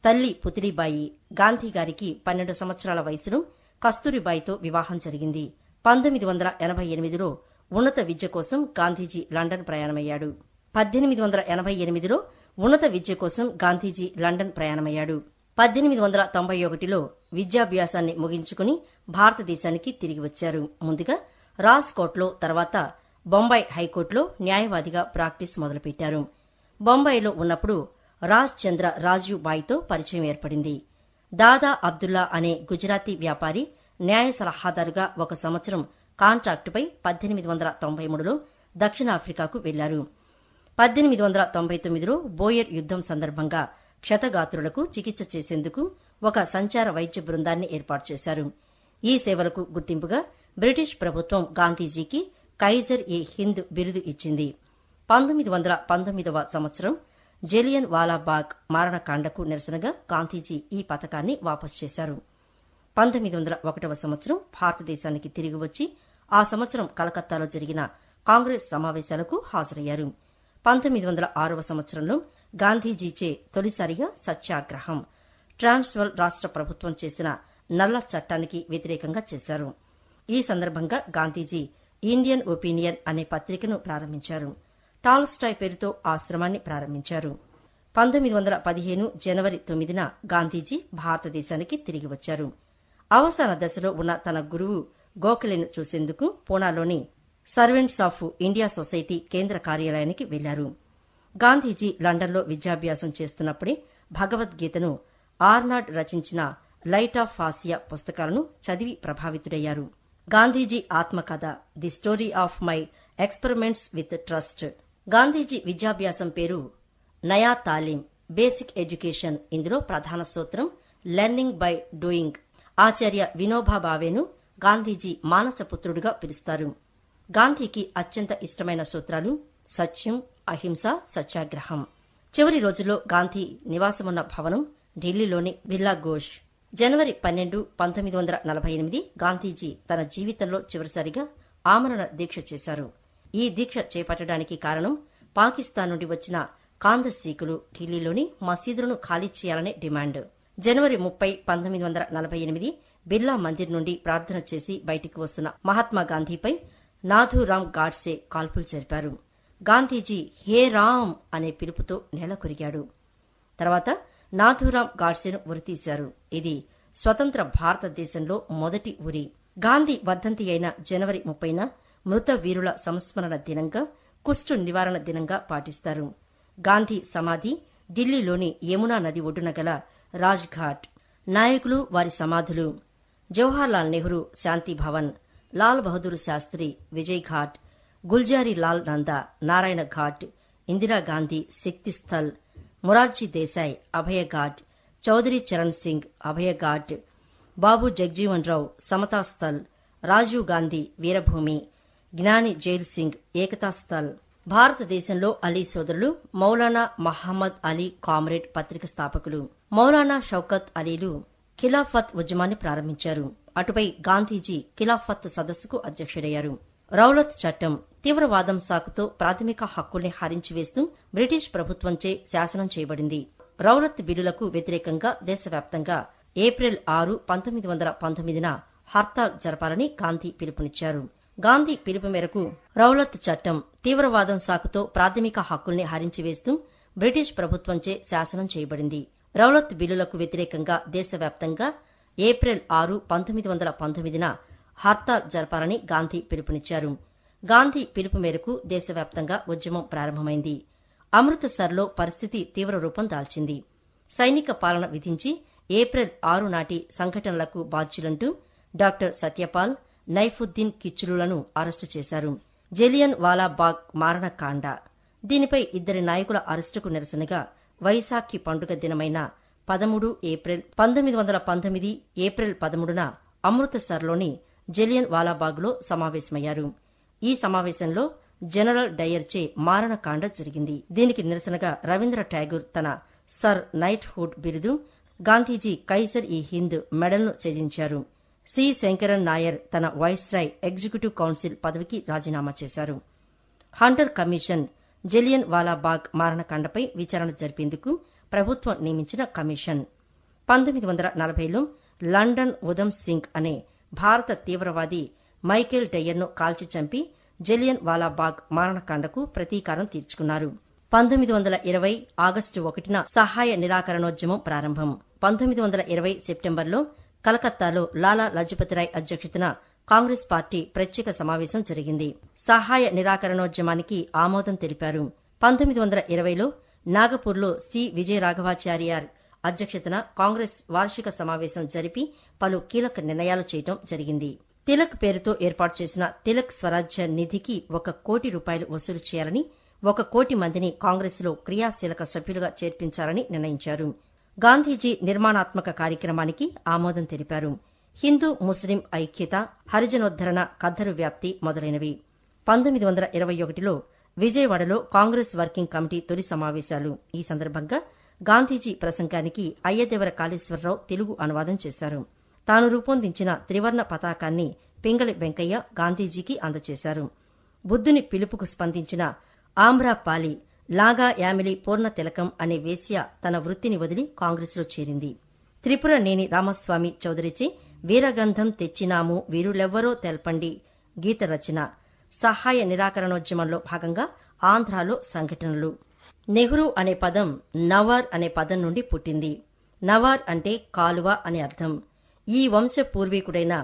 తల్లి పుత్లీబాయి. గాంధీ గారికి 12 సంవత్సరాల వయసులో కస్తూరిబాయితో వివాహం జరిగింది. 1988లో ఉన్నత విద్య కోసం గాంధీజీ లండన్ ప్రయాణమయ్యాడు. 1891లో విద్యాభ్యాసాన్ని ముగించుకుని భారతదేశానికి తిరిగి వచ్చారు. ముందుగా రాజ్కోట్లో, తర్వాత బొంబాయి హైకోర్టులో న్యాయవాదిగా ప్రాక్టీస్ మొదలుపెట్టారు. బొంబాయిలో ఉన్నప్పుడు రాజ్ చంద్ర రాజీవ్ బాయ్తో పరిచయం ఏర్పడింది. దాదా అబ్దుల్లా అనే గుజరాతీ వ్యాపారి న్యాయ సలహాదారుగా 1 సంవత్సరం కాంట్రాక్టుపై 1893లో దక్షిణాఫ్రికాకు వెళ్లారు. 1899లో బోయర్ యుద్దం సందర్భంగా క్షతగాత్రులకు చికిత్స చేసేందుకు ఒక సంచార వైద్య బృందాన్ని ఏర్పాటు చేశారు. ఈ సేవలకు గుర్తింపుగా బ్రిటిష్ ప్రభుత్వం గాంధీజీకి కైజర్-ఏ-హింద్ బిరుదు ఇచ్చింది. 1919వ సంవత్సరం జలియన్ వాలాబాగ్ మారణకాండకు నిరసనగా గాంధీజీ ఈ పథకాన్ని వాపసు చేశారు. 1901వ సంవత్సరం భారతదేశానికి తిరిగి వచ్చి ఆ సంవత్సరం కలకత్తాలో జరిగిన కాంగ్రెస్ సమావేశాలకు హాజరయ్యారు. 1906వ సంవత్సరంలో గాంధీజీచే తొలిసారిగా సత్యాగ్రహం, ట్రాన్స్వాల్ రాష్ట ప్రభుత్వం చేసిన నల్ల చట్టానికి వ్యతిరేకంగా చేశారు. ఈ సందర్భంగా గాంధీజీ ఇండియన్ ఒపీనియన్ అనే పత్రికను ప్రారంభించారు. టాల్స్టాయ్ పేరుతో ఆశ్రమాన్ని ప్రారంభించారు. 1915 జనవరి 9న గాంధీజీ భారతదేశానికి తిరిగి వచ్చారు. అవసాన దశలో ఉన్న తన గురువు గోఖలేను చూసేందుకు పూనాలోని సర్వెంట్స్ ఆఫ్ ఇండియా సొసైటీ కేంద్ర కార్యాలయానికి వెళ్లారు. గాంధీజీ లండన్లో విద్యాభ్యాసం చేస్తున్నప్పుడే భగవద్గీతను ఆర్నాడ్ రచించిన లైట్ ఆఫ్ ఆసియా పుస్తకాలను చదివి ప్రభావితుడయ్యారు. గాంధీజీ ఆత్మకథ the story of my experiments with trust. Gandhiji విద్యాభ్యాసం పేరు నయా తాలీం, బేసిక్ ఎడ్యుకేషన్. ఇందులో ప్రధాన సూత్రం లెర్నింగ్ బై డూయింగ్. ఆచార్య వినోబా భావేను గాంధీజీ మానసపుత్రుడిగా పిలుస్తారు. గాంధీకి అత్యంత ఇష్టమైన సూత్రాలు సత్యం, అహింస, సత్యాగ్రహం. చివరి రోజుల్లో గాంధీ నివాసమున్న భవనం ఢిల్లీలోని బిర్లా ఘోష్. జనవరి 12, 1948 గాంధీజీ తన జీవితంలో చివరిసారిగా ఆమరణ దీక్ష చేశారు. ఈ దీక్ష చేపట్టడానికి కారణం పాకిస్తాన్ నుండి వచ్చిన కాందసీకులు ఢిల్లీలోని మసీదులను ఖాళీ చేయాలనే డిమాండ్. జనవరి 30, 1948 బిర్లా మందిర్ నుండి ప్రార్థన చేసి బయటికి వస్తున్న మహాత్మాగాంధీపై నాథూరాం గాడ్సే కాల్పులు జరిపారు. గాంధీజీ హే రామ్ అనే పిలుపుతో నేల కొరిగాడు. తర్వాత నాథూరాం గాడ్సేను ఉరితీశారు. ఇది స్వతంత్ర భారతదేశంలో మొదటి ఉరి. గాంధీ వర్ధంతి అయిన జనవరి 30న మృత వీరుల సంస్మరణ దినంగా, కుష్టు నివారణ దినంగా పాటిస్తారు. గాంధీ సమాధి ఢిల్లీలోని యమునా నది ఒడ్డున గల రాజ్ఘాట్. నాయకులు, వారి సమాధులు జవహర్లాల్ నెహ్రూ శాంతి భవన్, లాల్ బహదూర్ శాస్త్రి విజయ్ ఘాట్, గుల్జారీ లాల్ నందా నారాయణ ఘాట్, ఇందిరాగాంధీ శక్తిస్థల్, మొరార్జీ దేశాయ్ అభయఘాట్, చౌదరి చరణ్ సింగ్ అభయఘాట్, బాబు జగ్జీవన్ రావు సమతాస్థల్, రాజీవ్ గాంధీ వీరభూమి, జ్ఞాని జైల్ సింగ్ ఏకతాస్థల్. భారతదేశంలో అలీ సోదరులు మౌలానా మహమ్మద్ అలీ కామ్రేడ్ పత్రిక స్థాపకులు. మౌలానా షౌకత్ అలీలు ఖిలాఫత్ ఉద్యమాన్ని ప్రారంభించారు. అటుపై గాంధీజీ ఖిలాఫత్ సదస్సుకు అధ్యక్షుడయ్యారు. రౌలత్ చట్టం తీవ్రవాదం సాకుతో ప్రాథమిక హక్కుల్ని హరించివేస్తూ బ్రిటిష్ ప్రభుత్వంచే శాసనం చేయబడింది. రౌలత్ బిల్లులకు వ్యతిరేకంగా దేశవ్యాప్తంగా ఏప్రిల్ 6, 1919న హర్తాల్ జరపాలని గాంధీ పిలుపునిచ్చారు. గాంధీ పిలుపు మేరకు రౌలత్ చట్టం తీవ్రవాదం సాకుతో ప్రాథమిక హక్కుల్ని హరించివేస్తూ బ్రిటిష్ ప్రభుత్వంచే శాసనం చేయబడింది. రౌలత్ బిల్లులకు వ్యతిరేకంగా దేశవ్యాప్తంగా ఏప్రిల్ 6, 1919న హర్తాల్ జరపాలని గాంధీ పిలుపునిచ్చారు. గాంధీ పిలుపు మేరకు దేశవ్యాప్తంగా ఉద్యమం ప్రారంభమైంది. అమృతసర్లో పరిస్థితి తీవ్ర రూపం దాల్చింది. సైనిక పాలన విధించి ఏప్రిల్ 6 నాటి సంఘటనలకు బాధ్యులంటూ డాక్టర్ సత్యపాల్, నైఫుద్దీన్ కిచ్లులను అరెస్టు చేశారు. జలియన్ వాలాబాగ్ మారణకాండ. దీనిపై ఇద్దరి నాయకుల అరెస్టుకు నిరసనగా వైశాఖి పండుగ దినమైన 13 ఏప్రిల్ 1919 ఏప్రిల్ 13న అమృతసర్లోని జలియన్ వాలాబాగ్లో సమావేశమయ్యారు. ఈ సమావేశంలో జనరల్ డయర్చే మారణకాండ జరిగింది. దీనికి నిరసనగా రవీంద్ర ఠాగూర్ తన సర్ నైట్ హుడ్ బిరుదు, గాంధీజీ కైసర్ ఈ హింద్ మెడల్ను ఛేదించారు. సి శంకరన్ నాయర్ తన వైస్రాయ్ ఎగ్జిక్యూటివ్ కౌన్సిల్ పదవికి రాజీనామా చేశారు. హంటర్ కమిషన్ జలియన్ వాలాబాగ్ మారణకాండపై విచారణ జరిపేందుకు ప్రభుత్వం నియమించిన కమిషన్ 1940లో లండన్ ఉధమ్ సింగ్ అనే భారత తీవ్రవాది మైకేల్ డయర్ను కాల్చి చంపి జలియన్ వాలాబాగ్ మారణకాండకు ప్రతీకారం తీర్చుకున్నారు. 1920 ఆగస్టు 1న సహాయ నిరాకరణోద్యమం ప్రారంభం. 1920 సెప్టెంబర్లో కలకత్తాలో లాలా లజపతిరాయ్ అధ్యక్షతన కాంగ్రెస్ పార్టీ ప్రత్యేక సమావేశం జరిగింది. సహాయ నిరాకరణోద్యమానికి ఆమోదం తెలిపారు. 1920లో నాగపూర్లో సి విజయరాఘవాచార్యార్ అధ్యక్షతన కాంగ్రెస్ వార్షిక సమావేశం జరిపి పలు కీలక నిర్ణయాలు చేయడం జరిగింది. తిలక్ పేరుతో ఏర్పాటు చేసిన తిలక్ స్వరాజ్య నిధికి 1 కోటి రూపాయలు వసూలు చేయాలని, 1 కోటి మందిని కాంగ్రెస్లో క్రియాశీలక సభ్యులుగా చేర్పించాలని నిర్ణయించారు. గాంధీజీ నిర్మాణాత్మక కార్యక్రమానికి ఆమోదం తెలిపారు. హిందూ ముస్లిం ఐక్యత, హరిజనోద్దరణ, ఖద్దరు వ్యాప్తి మొదలైనవి. 1921లో విజయవాడలో కాంగ్రెస్ వర్కింగ్ కమిటీ తొలి సమావేశాలు. ఈ సందర్భంగా గాంధీజీ ప్రసంగానికి అయ్యదేవర కాళేశ్వరరావు తెలుగు అనువాదం చేశారు. తాను రూపొందించిన త్రివర్ణ పతాకాన్ని పింగళి వెంకయ్య గాంధీజీకి అందజేశారు. బుద్ధుని పిలుపుకు స్పందించిన ఆమ్రాపాలి లాగా యామిలి పూర్ణ తిలకం అనే వేశ్య తన వృత్తిని వదిలి కాంగ్రెస్లో చేరింది. త్రిపుర నేని రామస్వామి చౌదరిచే వీరగంధం తెచ్చినాము వీరులెవ్వరో తెల్పండి గీత రచన. సహాయ నిరాకరణోద్యమంలో భాగంగా ఆంధ్రాలో సంఘటనలు. నెహ్రూ అనే పదం నవార్ అనే పదం నుండి పుట్టింది. నవార్ అంటే కాలువ అని అర్థం. ఈ వంశ పూర్వీకుడైన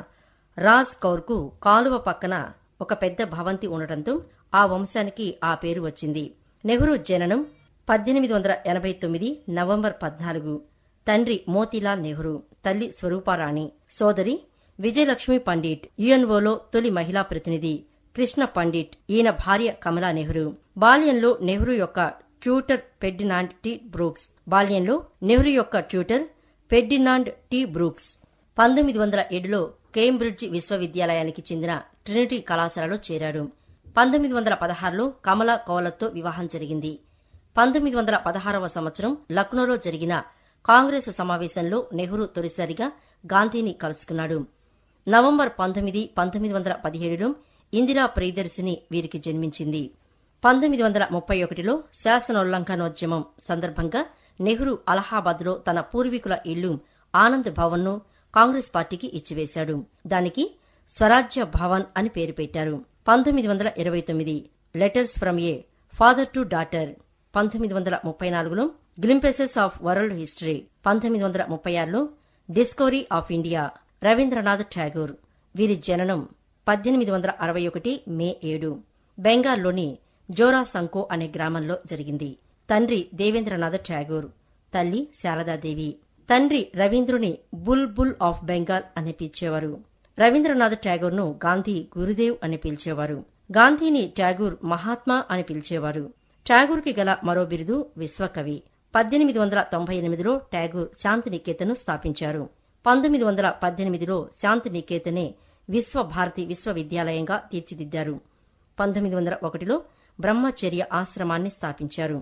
రాజ్ కౌర్కు కాలువ పక్కన ఒక పెద్ద భవంతి ఉండటంతో ఆ వంశానికి ఆ పేరు వచ్చింది. నెహ్రూ జననం 1889 నవంబర్ 14. తండ్రి మోతీలాల్ నెహ్రూ, తల్లి స్వరూపారాణి, సోదరి విజయలక్ష్మి పండిట్, యుఎన్ఓలో తొలి మహిళా ప్రతినిధి కృష్ణ పండిట్, ఈయన భార్య కమలా నెహ్రూ. బాల్యంలో నెహ్రూ యొక్క ట్యూటర్ ఫెర్డినాండ్ టి. బ్రూక్స్ 1907లో కేంబ్రిడ్జ్ విశ్వవిద్యాలయానికి చెందిన ట్రినిటీ కళాశాలలో చేరాడు. 1916లో కమలా కౌలత్తో వివాహం జరిగింది. 1916వ సంవత్సరం లక్నోలో జరిగిన కాంగ్రెస్ సమావేశంలో నెహ్రూ తొలిసారిగా గాంధీని కలుసుకున్నాడు. నవంబర్ 19, 1917లో ఇందిరా ప్రియదర్శిని వీరికి జన్మించింది. 1931లో శాసనోల్లంఘనోద్యమం సందర్భంగా నెహ్రూ అలహాబాద్లో తన పూర్వీకుల ఇల్లు ఆనంద్ భవన్ను కాంగ్రెస్ పార్టీకి ఇచ్చివేశాడు. దానికి స్వరాజ్య భవన్ అని పేరు పెట్టారు. 1929 letters from a father to daughter. 1934లో గ్లింపెసెస్ ఆఫ్ వరల్డ్ హిస్టరీ. 1936లో discovery of India. Rabindranath Tagore. వీరి జననం 1861 మే 7 బెంగాల్లోని జోరాసంకో అనే గ్రామంలో జరిగింది. తండ్రి దేవేంద్రనాథ్ ఠాగూర్, తల్లి శారదాదేవి. తండ్రి రవీంద్రుని బుల్ బుల్ ఆఫ్ బెంగాల్ అని పిలిచేవారు. రవీంద్రనాథ్ ఠాగూర్ను గాంధీ గురుదేవ్ అని పిలిచేవారు. గాంధీని ఠాగూర్ మహాత్మా అని పిలిచేవారు. ఠాగూర్కి గల మరో బిరుదు విశ్వకవి. 1898లో ఠాగూర్ శాంతినికేతన్ను స్థాపించారు. 1918లో శాంతినికేతనే విశ్వభారతి విశ్వవిద్యాలయంగా తీర్చిదిద్దారు. 1901లో బ్రహ్మచర్య ఆశ్రమాన్ని స్థాపించారు.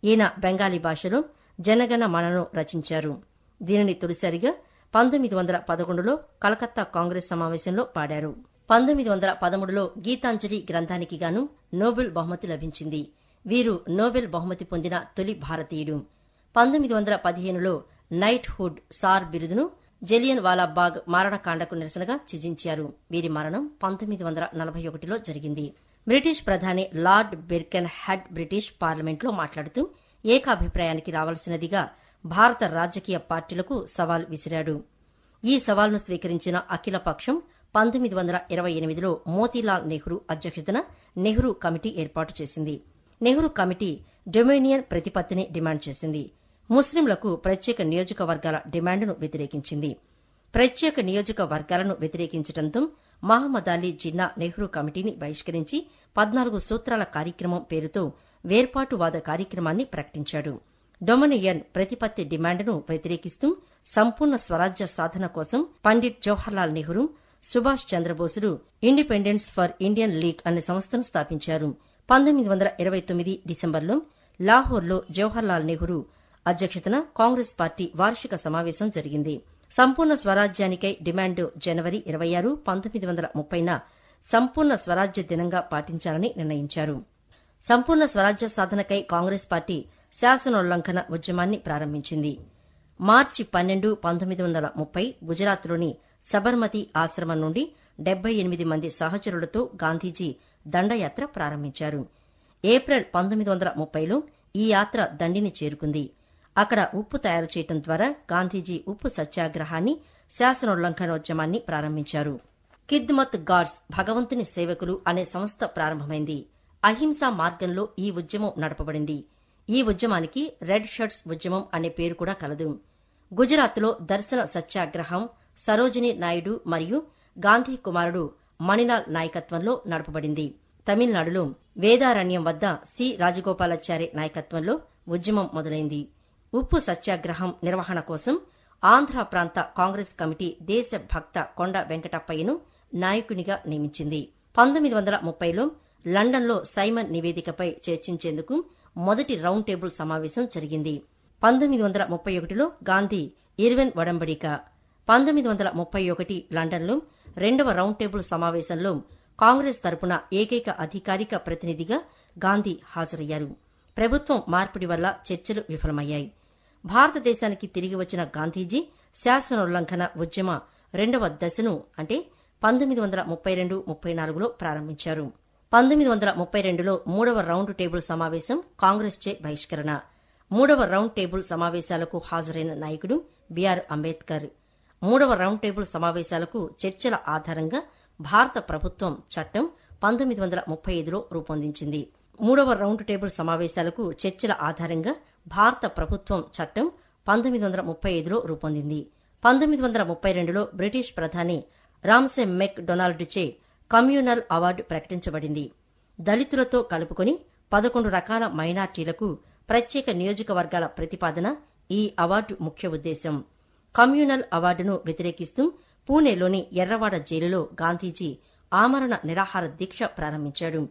ఈయన బెంగాలీ భాషలో జనగణ మనను రచించారు. దీనిని తొలిసారిగా 1911లో కలకత్తా కాంగ్రెస్ సమావేశంలో పాడారు. 1913లో గీతాంజలి గ్రంథానికి గాను నోబెల్ బహుమతి లభించింది. వీరు నోబెల్ బహుమతి పొందిన తొలి భారతీయుడు. 1915లో night hood sir బిరుదును Jallian Walabagh మారణకాండకు నిరసనగా త్యజించారు. వీరి మరణం 1941లో జరిగింది. బ్రిటిష్ ప్రధాని లార్డ్ బిర్కెన్ హెడ్ బ్రిటిష్ పార్లమెంట్లో మాట్లాడుతూ ఏకాభిప్రాయానికి రావాల్సినదిగా భారత రాజకీయ పార్టీలకు సవాల్ విసిరాడు. ఈ సవాల్ను స్వీకరించిన అఖిలపక్షం 1928లో మోతీలాల్ నెహ్రూ అధ్యక్షతన నెహ్రూ కమిటీ ఏర్పాటు చేసింది. నెహ్రూ కమిటీ డొమినియన్ ప్రతిపత్తిని డిమాండ్ చేసింది. ముస్లింలకు ప్రత్యేక నియోజకవర్గాల డిమాండ్ను వ్యతిరేకించింది. ప్రత్యేక నియోజకవర్గాలను వ్యతిరేకించడంతో మహమ్మద్ అలీ జిన్నా నెహ్రూ కమిటీని బహిష్కరించి 14 సూత్రాల కార్యక్రమం పేరుతో వేర్పాటువాద కార్యక్రమాన్ని ప్రకటించాడు. డొమినియన్ ప్రతిపత్తి డిమాండ్ను వ్యతిరేకిస్తూ సంపూర్ణ స్వరాజ్య సాధన కోసం పండిట్ జవహర్లాల్ నెహ్రూ, సుభాష్ చంద్రబోసులు ఇండిపెండెన్స్ ఫర్ ఇండియన్ లీగ్ అనే సంస్థను స్థాపించారు. 1929 డిసెంబర్లో లాహోర్లో జవహర్లాల్ నెహ్రూ అధ్యక్షతన కాంగ్రెస్ పార్టీ వార్షిక సమావేశం జరిగింది. సంపూర్ణ స్వరాజ్యానికై డిమాండ్ జనవరి 26, 1930న సంపూర్ణ స్వరాజ్య దినంగా పాటించాలని నిర్ణయించారు. సంపూర్ణ స్వరాజ్య సాధనకై కాంగ్రెస్ పార్టీ శాసనోల్లంఘన ఉద్యమాన్ని ప్రారంభించింది. మార్చి 12, 1930 గుజరాత్లోని సబర్మతి ఆశ్రమం నుండి 78 మంది సహచరులతో గాంధీజీ దండయాత్ర ప్రారంభించారు. ఏప్రిల్ 1930లో ఈ యాత్ర దండిని చేరుకుంది. అక్కడ ఉప్పు తయారు చేయడం ద్వారా గాంధీజీ ఉప్పు సత్యాగ్రహాన్ని, శాసనోల్లంఘనోద్యమాన్ని ప్రారంభించారు. ఖిద్మత్ గార్డ్స్ భగవంతుని సేవకులు అనే సంస్థ ప్రారంభమైంది. అహింసా మార్గంలో ఈ ఉద్యమం నడపబడింది. ఈ ఉద్యమానికి రెడ్ షర్ట్స్ ఉద్యమం అనే పేరు కూడా కలదు. గుజరాత్లో దర్శన సత్యాగ్రహం సరోజినీ నాయుడు మరియు గాంధీ కుమారుడు మణిలాల్ నాయకత్వంలో నడపబడింది. తమిళనాడులో వేదారణ్యం వద్ద సి. రాజగోపాలాచారి నాయకత్వంలో ఉద్యమం మొదలైంది. ఉప్పు సత్యాగ్రహం నిర్వహణ కోసం ఆంధ్ర ప్రాంత కాంగ్రెస్ కమిటీ దేశభక్త కొండ వెంకటప్పయ్యను నాయకునిగా నియమించింది. 1930లో లండన్లో సైమన్ నివేదికపై చర్చించేందుకు మొదటి రౌండ్ టేబుల్ సమావేశం జరిగింది. 1931లో గాంధీ ఇర్విన్ ఒడంబడిక, 1931 లండన్లో రెండవ రౌండ్ టేబుల్ సమావేశంలో కాంగ్రెస్ తరపున ఏకైక అధికారిక ప్రతినిధిగా గాంధీ హాజరయ్యారు. ప్రభుత్వం మార్పిడి వల్ల చర్చలు విఫలమయ్యాయి. భారతదేశానికి తిరిగి వచ్చిన గాంధీజీ శాసనోల్లంఘన ఉద్యమ రెండవ దశను అంటే 1932-34లో ప్రారంభించారు. 1932లో మూడవ రౌండ్ టేబుల్ సమావేశం కాంగ్రెస్ చే బహిష్కరణ. మూడవ రౌండ్ టేబుల్ సమావేశాలకు హాజరైన నాయకుడు బిఆర్ అంబేద్కర్. మూడవ రౌండ్ టేబుల్ సమావేశాలకు చర్చల ఆధారంగా భారత ప్రభుత్వం చట్టం 1935లో రూపొందించింది. మూడవ రౌండ్ టేబుల్ సమావేశాలకు చర్చల ఆధారంగా భారత ప్రభుత్వం చట్టం 1935లో రూపొందింది. 1932లో బ్రిటిష్ ప్రధాని రామ్సే మెక్ డొనాల్డ్ చే కమ్యూనల్ అవార్డు ప్రకటించబడింది. దళితులతో కలుపుకొని 11 రకాల మైనార్టీలకు ప్రత్యేక నియోజకవర్గాల ప్రతిపాదన ఈ అవార్డు ముఖ్య ఉద్దేశం. కమ్యూనల్ అవార్డును వ్యతిరేకిస్తూ పూణేలోని ఎర్రవాడ జైలులో గాంధీజీ ఆమరణ నిరాహార దీక్ష ప్రారంభించాడు.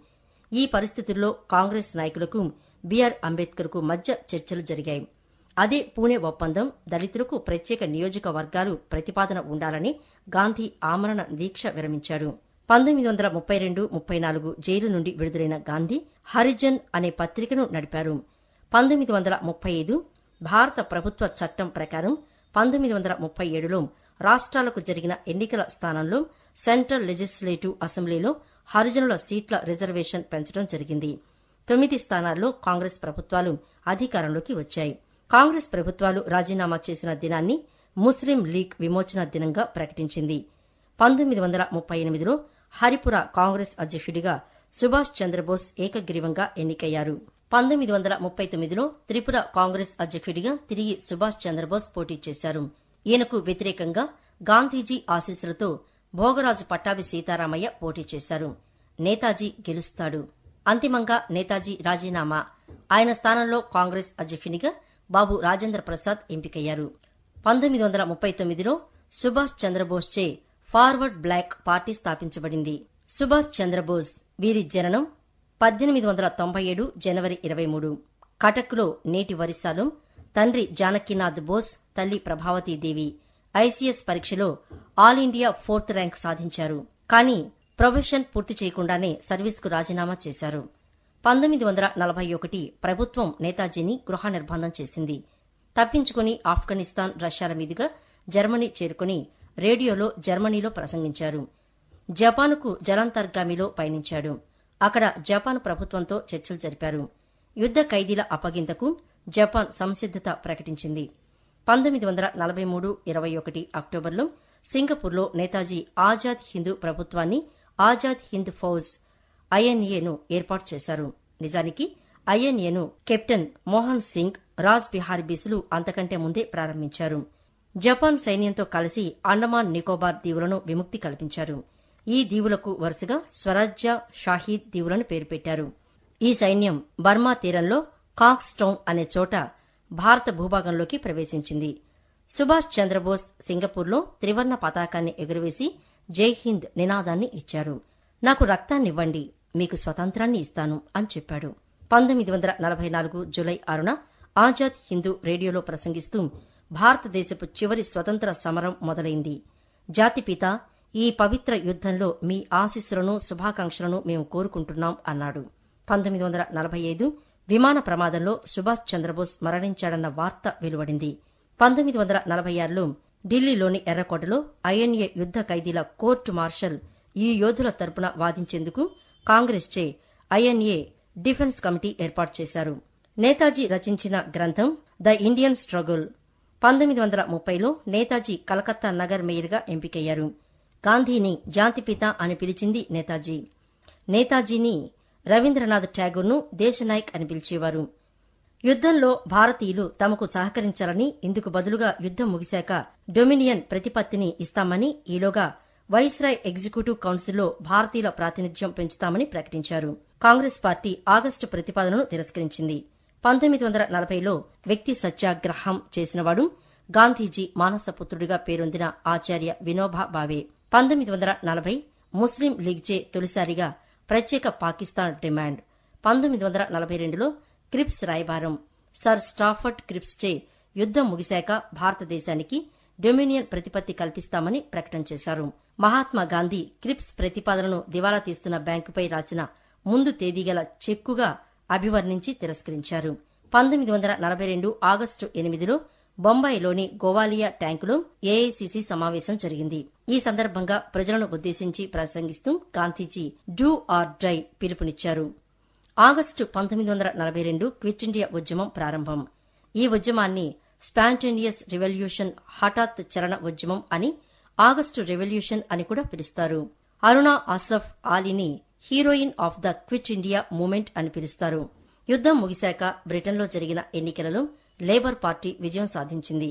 ఈ పరిస్థితుల్లో కాంగ్రెస్ నాయకులకు బిఆర్ అంబేద్కర్కు మధ్య చర్చలు జరిగాయి. అదే పూణే ఒప్పందం, దళితులకు ప్రత్యేక నియోజకవర్గాలు ప్రతిపాదన ఉండాలని గాంధీ ఆమరణ దీక్ష విరమించాడు. 1932-34 జైలు నుండి విడుదలైన గాంధీ హరిజన్ అనే పత్రికను నడిపారు. 1935 భారత ప్రభుత్వ చట్టం ప్రకారం 1937లో రాష్ట్రాలకు జరిగిన ఎన్నికల స్థానంలో సెంట్రల్ లెజిస్లేటివ్ అసెంబ్లీలో హరిజనుల సీట్ల రిజర్వేషన్ పెంచడం జరిగింది. 9 స్థానాల్లో కాంగ్రెస్ ప్రభుత్వాలు అధికారంలోకి వచ్చాయి. కాంగ్రెస్ ప్రభుత్వాలు రాజీనామా చేసిన దినాన్ని ముస్లిం లీగ్ విమోచన దినంగా ప్రకటించింది. 1938లో హరిపుర కాంగ్రెస్ అధ్యక్షుడిగా సుభాష్ చంద్రబోస్ ఏకగ్రీవంగా ఎన్నికయ్యారు. 1939లో త్రిపుర కాంగ్రెస్ అధ్యక్షుడిగా తిరిగి సుభాష్ చంద్రబోస్ పోటీ చేశారు. ఈయనకు వ్యతిరేకంగా గాంధీజీ ఆశీస్సులతో భోగరాజు పట్టాభి సీతారామయ్య పోటీ చేశారు. నేతాజీ గెలుస్తాడు. అంతిమంగా నేతాజీ రాజీనామా. ఆయన స్థానంలో కాంగ్రెస్ అధ్యక్షునిగా బాబు రాజేంద్ర ప్రసాద్ ఎంపికయ్యారు. 1939లో సుభాష్ చంద్రబోస్ చే ఫార్వర్డ్ బ్లాక్ పార్టీ స్థాపించబడింది. సుభాష్ చంద్రబోస్ వీరి జననం 1897 జనవరి 23. కటక్లో నేటి వరిసాలో తండ్రి జానకీనాథ్ బోస్, తల్లి ప్రభావతీదేవి. ఐసీఎస్ పరీక్షలో ఆల్ ఇండియా 4th ర్యాంక్ సాధించారు. కానీ ప్రొఫెషన్ పూర్తి చేయకుండానే సర్వీస్కు రాజీనామా చేశారు. 1941 ప్రభుత్వం నేతాజీని గృహ నిర్బంధం చేసింది. తప్పించుకుని ఆఫ్ఘనిస్తాన్, రష్యాల మీదుగా జర్మనీ చేరుకుని రేడియోలో జర్మనీలో ప్రసంగించారు. జపాన్కు జలాంతర్గామిలో పయనించాడు. అక్కడ జపాన్ ప్రభుత్వంతో చర్చలు జరిపారు. యుద్ద ఖైదీల అప్పగింతకు జపాన్ సంసిద్దత ప్రకటించింది. 1943-21 అక్టోబర్లో సింగపూర్లో నేతాజీ ఆజాద్ హిందూ ప్రభుత్వాన్ని ఆజాద్ హింద్ ఫౌజ్ ఐఎన్ఏను ఏర్పాటు చేశారు. నిజానికి ఐఎన్ఏను కెప్టెన్ మోహన్ సింగ్, రాజ్ బిహారీ బిస్లు అంతకంటే ముందే ప్రారంభించారు. జపాన్ సైన్యంతో కలిసి అండమాన్ నికోబార్ దీవులను విముక్తి కల్పించారు. ఈ దీవులకు వరుసగా స్వరాజ్య, షాహీద్ దీవులను పేరు పెట్టారు. ఈ సైన్యం బర్మా తీరంలో కాక్స్ టౌన్ అనే చోట భారత భూభాగంలోకి ప్రవేశించింది. సుభాష్ చంద్రబోస్ సింగపూర్లో త్రివర్ణ పతాకాన్ని ఎగురవేసి జై హింద్ నినాదాన్ని ఇచ్చారు. నాకు రక్తాన్నివ్వండి, మీకు స్వతంత్రాన్ని ఇస్తాను అని చెప్పాడు. 1944 జూలై 6న ఆజాద్ హిందూ రేడియోలో ప్రసంగిస్తూ భారతదేశపు చివరి స్వతంత్ర సమరం మొదలైంది. జాతిపిత, ఈ పవిత్ర యుద్దంలో మీ ఆశీస్సులను, శుభాకాంక్షలను మేము కోరుకుంటున్నాం అన్నాడు. 1945 విమాన ప్రమాదంలో సుభాష్ చంద్రబోస్ మరణించాడన్న వార్త వెలువడింది. 1946లో ఢిల్లీలోని ఎర్రకోటలో ఐఎన్ఏ యుద్ద ఖైదీల కోర్టు మార్షల్ ఈ యోధుల తరపున వాదించేందుకు కాంగ్రెస్ చే ఐఎన్ఏ డిఫెన్స్ కమిటీ ఏర్పాటు చేశారు. నేతాజీ రచించిన గ్రంథం ద ఇండియన్ స్ట్రగుల్. 1930లో నేతాజీ కలకత్తా నగర్ మేయర్గా ఎంపికయ్యారు. గాంధీని జాతిపిత అని పిలిచింది నేతాజీ. నేతాజీని రవీంద్రనాథ్ ఠాగూర్ను దేశనాయక్ అని పిలిచేవారు. యుద్దంలో భారతీయులు తమకు సహకరించాలని, ఇందుకు బదులుగా యుద్దం ముగిశాక డొమినియన్ ప్రతిపత్తిని ఇస్తామని, ఈలోగా వైస్రాయ్ ఎగ్జిక్యూటివ్ కౌన్సిల్లో భారతీయుల ప్రాతినిధ్యం పెంచుతామని ప్రకటించారు. కాంగ్రెస్ పార్టీ ఆగస్టు ప్రతిపాదనను తిరస్కరించింది. 1940లో వ్యక్తి సత్యాగ్రహం చేసినవాడు గాంధీజీ మానసపుత్రుడిగా పేరొందిన ఆచార్య వినోబా భావే. 1940 ముస్లిం లీగ్చే తొలిసారిగా ప్రత్యేక పాకిస్తాన్ డిమాండ్. 1942లో క్రిప్స్ రాయబారం సర్ స్టాఫర్డ్ క్రిప్స్చే యుద్దం ముగిశాక భారతదేశానికి డొమినియన్ ప్రతిపత్తి కల్పిస్తామని ప్రకటన చేశారు. మహాత్మాగాంధీ క్రిప్స్ ప్రతిపాదనను దివాలా తీస్తున్న బ్యాంకుపై రాసిన ముందు తేదీగల చెక్కుగా అభివర్ణించి తిరస్కరించారు. 1942 ఆగస్టు 8లో బొంబాయిలోని గోవాలియా ట్యాంకులో ఏఐసీసీ సమావేశం జరిగింది. ఈ సందర్భంగా ప్రజలను ఉద్దేశించి ప్రసంగిస్తూ గాంధీజీ డూ ఆర్ డై పిలుపునిచ్చారు. ఆగస్టు 1942 క్విట్ ఇండియా ఉద్యమం ప్రారంభం. ఈ ఉద్యమాన్ని స్పాంటేనియస్ రివల్యూషన్, హఠాత్ చలన ఉద్యమం అని, ఆగస్టు రెవల్యూషన్ అని కూడా పిలుస్తారు. అరుణా ఆసఫ్ ఆలీని heroine of the Quit India movement అని పిలుస్తారు. యుద్దం ముగిశాక బ్రిటన్లో జరిగిన ఎన్నికలలో లేబర్ పార్టీ విజయం సాధించింది.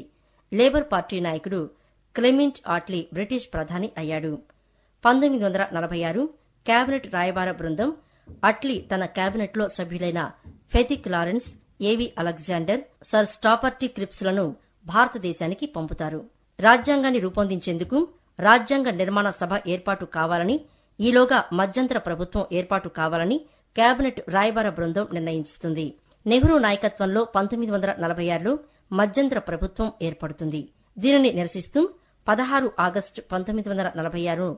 లేబర్ పార్టీ నాయకుడు క్లెమెంట్ ఆట్లీ బ్రిటిష్ ప్రధాని అయ్యాడు. 1946 కేబినెట్ రాయబార బృందం అట్లీ తన కేబినెట్లో సభ్యులైన ఫెథిక్ లారెన్స్, ఏవి అలెగ్జాండర్, సర్ స్టాఫర్డ్ క్రిప్స్లను భారతదేశానికి పంపుతారు. రాజ్యాంగాన్ని రూపొందించేందుకు రాజ్యాంగ నిర్మాణ సభ ఏర్పాటు కావాలని, ఈలోగా మధ్యంతర ప్రభుత్వం ఏర్పాటు కావాలని కేబినెట్ రాయబార బృందం నిర్ణయిస్తుంది. నెహ్రూ నాయకత్వంలో 1946లో మధ్యంతర ప్రభుత్వం ఏర్పడుతుంది. దీనిని నిరసిస్తూ 16 ఆగస్టు 1946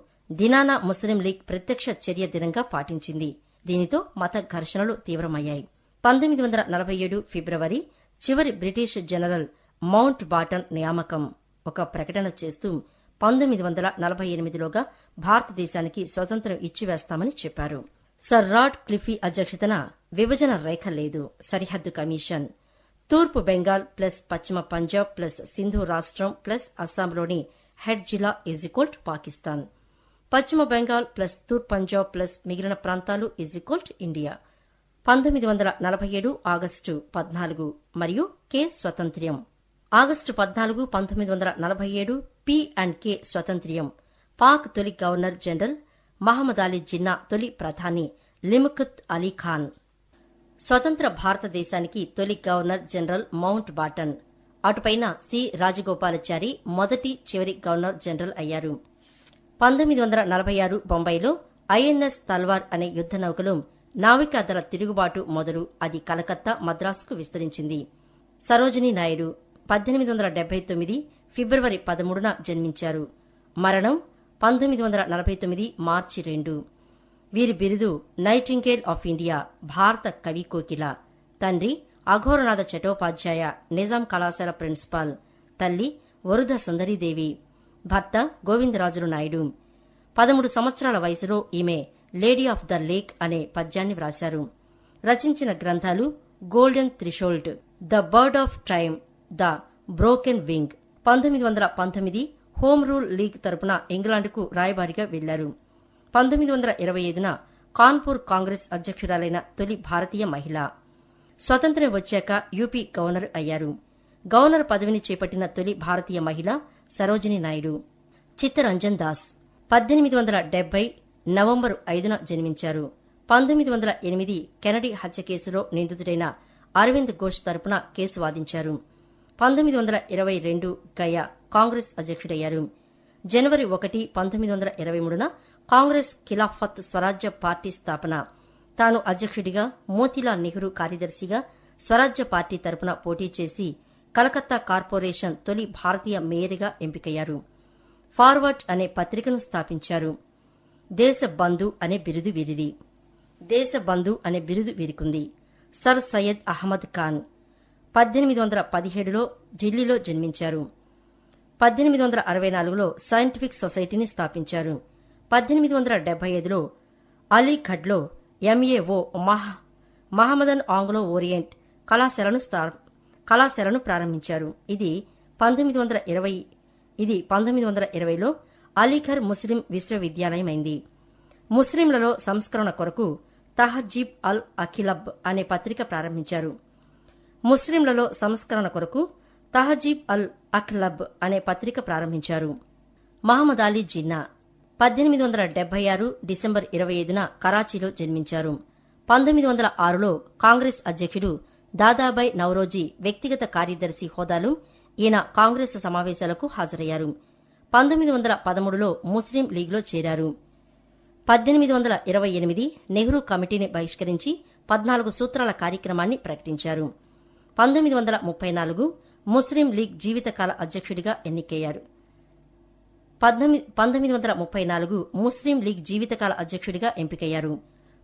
దినానా ముస్లిం లీగ్ ప్రత్యక్ష చర్య దినంగా పాటించింది. దీనితో మత ఘర్షణలు తీవ్రమయ్యాయి. 1947 ఫిబ్రవరి చివరి బ్రిటిష్ జనరల్ మౌంట్ బాటన్ నియామకం ఒక ప్రకటన చేస్తూ 1948లోగా భారతదేశానికి స్వతంత్రం ఇచ్చివేస్తామని చెప్పారు. సర్ రాడ్ క్లిఫీ అధ్యక్షతన విభజన రేఖ లేదు, సరిహద్దు కమిషన్. తూర్పు బెంగాల్ ప్లస్ పశ్చిమ పంజాబ్ ప్లస్ సింధు రాష్ట్రం ప్లస్ అస్సాంలోని హెడ్ జిల్లా ఈజికోల్ట్ పాకిస్తాన్. పశ్చిమ బెంగాల్ ప్లస్ తూర్పు పంజాబ్ ప్లస్ మిగిలిన ప్రాంతాలు ఈజికోల్ట్ ఇండియా. 1947 ఆగస్టు 14 మరియు కే స్వతంత్ర్యం. ఆగస్టు 14, 1947 పి అండ్ కే స్వతంత్ర్యం. పాక్ తొలి గవర్నర్ జనరల్ మహమ్మద్ అలీ జిన్నా తొలి ప్రధాని లిముఖత్ అలీ ఖాన్. స్వతంత్ర భారతదేశానికి తొలి గవర్నర్ జనరల్ మౌంట్ బాటన్. అటుపైన సి రాజగోపాలాచారి మొదటి చివరి గవర్నర్ జనరల్ అయ్యారు. 1946 బొంబాయిలో ఐఎన్ఎస్ తల్వార్ అనే యుద్ద నౌకలు నావికాదళ తిరుగుబాటు మొదలు అది కలకత్తా, మద్రాసుకు విస్తరించింది. సరోజినీ నాయుడు 1879 ఫిబ్రవరి 13న జన్మించారు. మరణం 1949 మార్చి 2. వీరి బిరుదు నైటింగేల్ ఆఫ్ ఇండియా, భారత కవి కోకిల. తండ్రి అఘోరనాథ చటోపాధ్యాయ, నిజాం కళాశాల ప్రిన్సిపాల్. తల్లి వరుధ సుందరీదేవి. భర్త గోవిందరాజులు నాయుడు. 13 సంవత్సరాల వయసులో ఈమె లేడీ ఆఫ్ ద లేక్ అనే పద్యాన్ని వ్రాశారు. రచించిన గ్రంథాలు golden threshold, the bird of time, the broken wing. 1919 home rule league తరపున ఇంగ్లాండ్కు రాయబారిగా వెళ్లారు. 1925న కాన్పూర్ కాంగ్రెస్ అధ్యక్షురాలైన తొలి భారతీయ మహిళ. స్వతంత్రం వచ్చాక యూపీ గవర్నర్ అయ్యారు. గవర్నర్ పదవిని చేపట్టిన తొలి భారతీయ మహిళ సరోజినీ నాయుడు. చిత్తరంజన్ దాస్ 1870 నవంబరు 5న జన్మించారు. 1908 కెనడీ హత్య కేసులో నిందితుడైన అరవింద్ ఘోష్ తరపున కేసు వాదించారు. 1922 గయా కాంగ్రెస్ అధ్యక్షుడయ్యారు. జనవరి 1, 1923న కాంగ్రెస్ ఖిలాఫత్ స్వరాజ్య పార్టీ స్థాపన. తాను అధ్యక్షుడిగా, మోతీలాల్ నెహ్రూ కార్యదర్శిగా స్వరాజ్య పార్టీ తరపున పోటీ చేసి కలకత్తా కార్పొరేషన్ తొలి భారతీయ మేయర్గా ఎంపికయ్యారు. ఫార్వర్డ్ అనే పత్రికను స్థాపించారు. దేశబంధు అనే బిరుదు వీరిది. దేశబంధు అనే బిరుదు వీరికుంది. సర్ సయ్యద్ అహ్మద్ ఖాన్ 1817లో ఢిల్లీలో జన్మించారు. 1864లో సైంటిఫిక్ సొసైటీని స్థాపించారు. 1875లో అలీఘడ్లో ఎంఏఓ మహమ్మదన్ ఆంగ్లో ఓరియంట్ కళాశాలను ప్రారంభించారు. ఇది 1920లో అలీఘర్ ముస్లిం విశ్వవిద్యాలయమైంది. ముస్లింలలో సంస్కరణ కొరకు తహజీబ్ అల్ అఖిలబ్ అనే పత్రిక ప్రారంభించారు. ముస్లింలలో సంస్కరణ కొరకు తహజీబ్ అల్ అఖ్లబ్ అనే పత్రిక ప్రారంభించారు. మహమ్మద్ అలీ జిన్నా 1876 డిసెంబర్ 25న కరాచీలో జన్మించారు. 1906లో కాంగ్రెస్ అధ్యక్షుడు దాదాబాయ్ నౌరోజీ వ్యక్తిగత కార్యదర్శి హోదాలో ఈయన కాంగ్రెస్ సమావేశాలకు హాజరయ్యారు. 1913లో ముస్లిం లీగ్లో చేరారు. 1828 నెహ్రూ కమిటీని బహిష్కరించి 14 సూత్రాల కార్యక్రమాన్ని ప్రకటించారు. 1934 ముస్లిం లీగ్ జీవితకాల అధ్యక్షుడిగా ఎన్నికయ్యారు. 1934 ముస్లిం లీగ్ జీవితకాల అధ్యక్షుడిగా ఎంపికయ్యారు.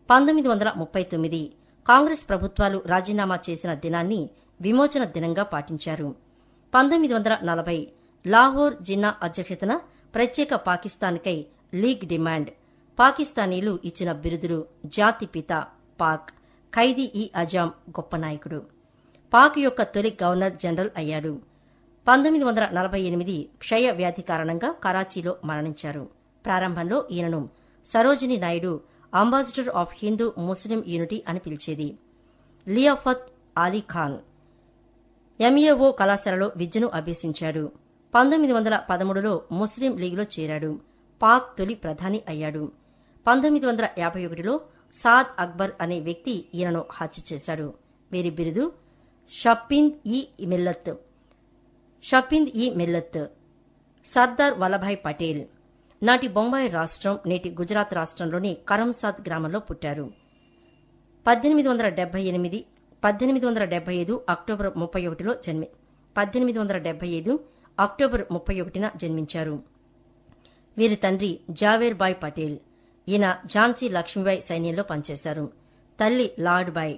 1939 కాంగ్రెస్ ప్రభుత్వాలు రాజీనామా చేసిన దినాన్ని విమోచన దినంగా పాటించారు. 1940 లాహోర్ జిన్నా అధ్యక్షతన ప్రత్యేక పాకిస్తాన్కై లీగ్ డిమాండ్. పాకిస్తానీలు ఇచ్చిన బిరుదులు జాతిపిత పాక్, ఖైదీ ఈ అజాం గొప్ప నాయకుడు. పాక్ యొక్క తొలి గవర్నర్ జనరల్ అయ్యాడు. 1948 క్షయ వ్యాధి కారణంగా కరాచీలో మరణించారు. ప్రారంభంలో ఈయనను Sarojini Naidu ambassador of Hindu Muslim unity అని పిలిచేది. లియాఫత్ అలీ ఖాన్ ఎంఏఓ కళాశాలలో విద్యను అభ్యసించాడు. 1913లో ముస్లిం లీగ్లో చేరాడు. పాక్ తొలి ప్రధాని అయ్యాడు. 1951లో సాద్ అక్బర్ అనే వ్యక్తి ఈయనను హత్య చేశాడు. వీరి బిరుదు షప్పింద్ ఈ మిల్లత్. సర్దార్ వల్లభాయ్ పటేల్ నాటి బొంబాయి రాష్ట్రం, నేటి గుజరాత్ రాష్ట్రంలోని కరంసాద్ గ్రామంలో పుట్టారు. 1875 అక్టోబర్ 31న జన్మించారు. వీరి తండ్రి జావేర్ బాయ్ పటేల్. ఈయన ఝాన్సీ లక్ష్మీబాయి సైన్యంలో పనిచేశారు. తల్లి లాడ్బాయ్.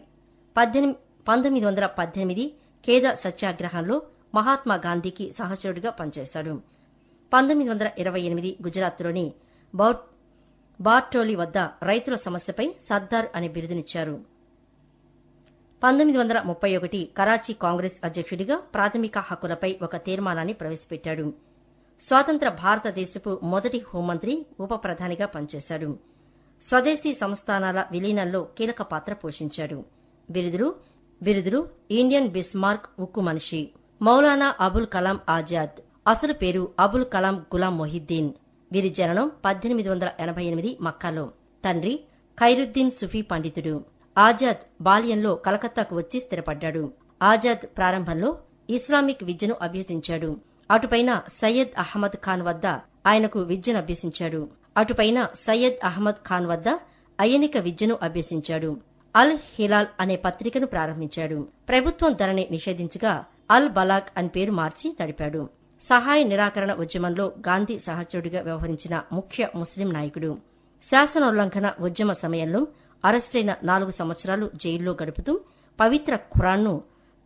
1918 ఖేదా సత్యాగ్రహంలో మహాత్మా గాంధీకి సహచరుడిగా పనిచేశాడు. 1928 గుజరాత్లోని బార్టోలి వద్ద రైతుల సమస్యపై సర్దార్ అనే బిరుదునిచ్చారు. 1931 కరాచీ కాంగ్రెస్ అధ్యక్షుడిగా ప్రాథమిక హక్కులపై ఒక తీర్మానాన్ని ప్రవేశపెట్టాడు. స్వాతంత్ర భారతదేశపు మొదటి హోంమంత్రి, ఉప ప్రధానిగా పనిచేశాడు. స్వదేశీ సంస్థానాల విలీనంలో కీలక పాత్ర పోషించాడు. బిరుదులు ఇండియన్ బిస్మార్క్, ఉక్కు మనిషి. మౌలానా అబుల్ కలాం ఆజాద్. అసలు పేరు అబుల్ కలాం గులాం మొహిద్దీన్. వీరి జననం 1888 మక్కాలో. తండ్రి ఖైరుద్దీన్ సుఫీ పండితుడు. ఆజాద్ బాల్యంలో కలకత్తాకు వచ్చి స్థిరపడ్డాడు. ఆజాద్ ప్రారంభంలో ఇస్లామిక్ విద్యను అభ్యసించాడు. అటుపైన సయ్యద్ అహ్మద్ ఖాన్ వద్ద అయనిక విద్యను అభ్యసించాడు. అల్ హిలాల్ అనే పత్రికను ప్రారంభించాడు. ప్రభుత్వం ధరని నిషేధించగా అల్ బలాగ్ అని పేరు మార్చి నడిపాడు. సహాయ నిరాకరణ ఉద్యమంలో గాంధీ సహచరుడిగా వ్యవహరించిన ముఖ్య ముస్లిం నాయకుడు. శాసనోల్లంఘన ఉద్యమ సమయంలో అరెస్టైన 4 సంవత్సరాలు జైల్లో గడుపుతూ పవిత్ర ఖురాన్ను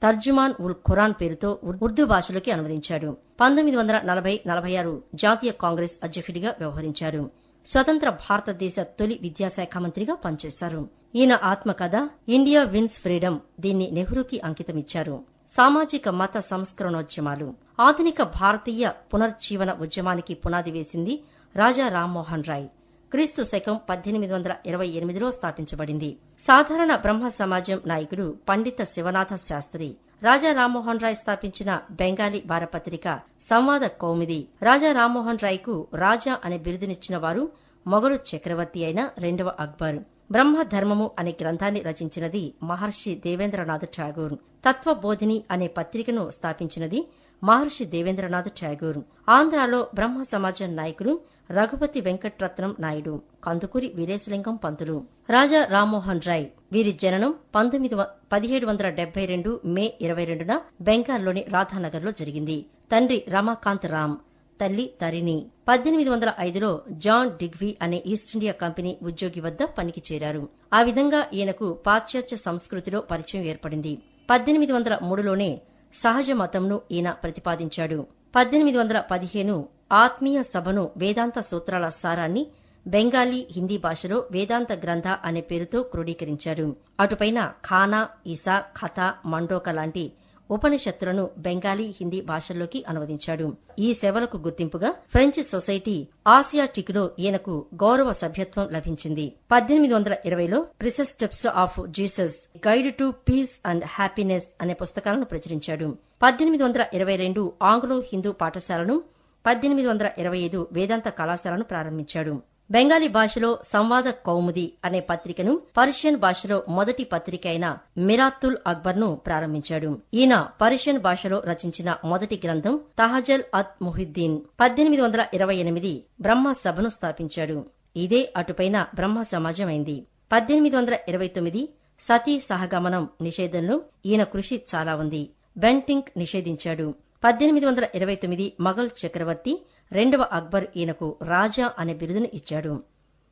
తర్జుమాన్ ఉల్ ఖురాన్ పేరుతో ఉర్దూ భాషలోకి అనువదించాడు. 1940-46 జాతీయ కాంగ్రెస్ అధ్యక్షుడిగా వ్యవహరించారు. స్వతంత్ర భారతదేశ తొలి విద్యాశాఖ మంత్రిగా పనిచేశారు. ఈయన ఆత్మకథ ఇండియా విన్స్ ఫ్రీడమ్, దీన్ని నెహ్రూకి అంకితమిచ్చారు. సామాజిక మత సంస్కరణోద్యమాలు. ఆధునిక భారతీయ పునర్జీవన ఉద్యమానికి పునాది వేసింది రాజా రామ్మోహన్ రాయ్. క్రీస్తు శకం 1828లో స్థాపించబడింది. సాధారణ బ్రహ్మ సమాజం నాయకుడు పండిత శివనాథ శాస్త్రి. రాజా రామ్మోహన్ రాయ్ స్థాపించిన బెంగాలీ వారపత్రిక సంవాద కౌముది. రాజా రామ్మోహన్ రాయ్ కు రాజా అనే బిరుదునిచ్చిన వారు మొఘలు చక్రవర్తి అయిన 2వ అక్బర్. బ్రహ్మధర్మము అనే గ్రంథాన్ని రచించినది మహర్షి దేవేంద్రనాథ్ ఠాగూర్. తత్వబోధిని అనే పత్రికను స్థాపించినది మహర్షి దేవేంద్రనాథ్ ఠాగూర్. ఆంధ్రాలో బ్రహ్మ సమాజం నాయకులు రఘుపతి వెంకట్రత్నం నాయుడు, కందుకూరి వీరేశలింగం పంతులు. రాజా రామ్మోహన్ రాయ్. వీరి జననం 1772 మే 22న బెంగాల్లోని రాధానగర్లో జరిగింది. తండ్రి రమాకాంత్ రామ్, తల్లి తరిణి. 1805లో జాన్ డిగ్వీ అనే ఈస్ట్ ఇండియా కంపెనీ ఉద్యోగి వద్ద పనికి చేరారు. ఆ విధంగా ఈయనకు పాశ్చాత్య సంస్కృతిలో పరిచయం ఏర్పడింది. 1803లోనే సహజ మతంను ఈయన ప్రతిపాదించాడు. 1815 ఆత్మీయ సభను వేదాంత సూత్రాల సారాన్ని బెంగాలీ, హిందీ భాషలో వేదాంత గ్రంథ అనే పేరుతో క్రోడీకరించాడు. అటుపైన ఖానా, ఈసా, ఖతా, మండోక లాంటి ఉపనిషత్తులను బెంగాలీ, హిందీ భాషల్లోకి అనువదించాడు. ఈ సేవలకు గుర్తింపుగా ఫ్రెంచ్ సొసైటీ ఆసియాటిక్లో ఈయనకు గౌరవ సభ్యత్వం లభించింది. 1820లో precepts of Jesus, guide to peace and happiness అనే పుస్తకాలను ప్రచురించాడు. 1822 ఆంగ్లో హిందూ పాఠశాలను, 1825 వేదాంత కళాశాలను ప్రారంభించాడు. బెంగాలీ భాషలో సంవాద కౌముది అనే పత్రికను, పర్షియన్ భాషలో మొదటి పత్రిక అయిన మిరాతుల్ అక్బర్ను ప్రారంభించాడు. ఈయన పర్షియన్ భాషలో రచించిన మొదటి గ్రంథం తహజల్ అత్ ముహిద్దీన్. 1828 బ్రహ్మ సభను స్థాపించాడు. ఇదే అటుపైన బ్రహ్మ సమాజం అయింది. 1829 సతీ సహగమనం నిషేధంలో ఈయన కృషి చాలా ఉంది. బెంటింక్ నిషేధించాడు. 1829 మొఘల్ చక్రవర్తి 2వ అక్బర్ ఈయనకు రాజా అనే బిరుదును ఇచ్చాడు.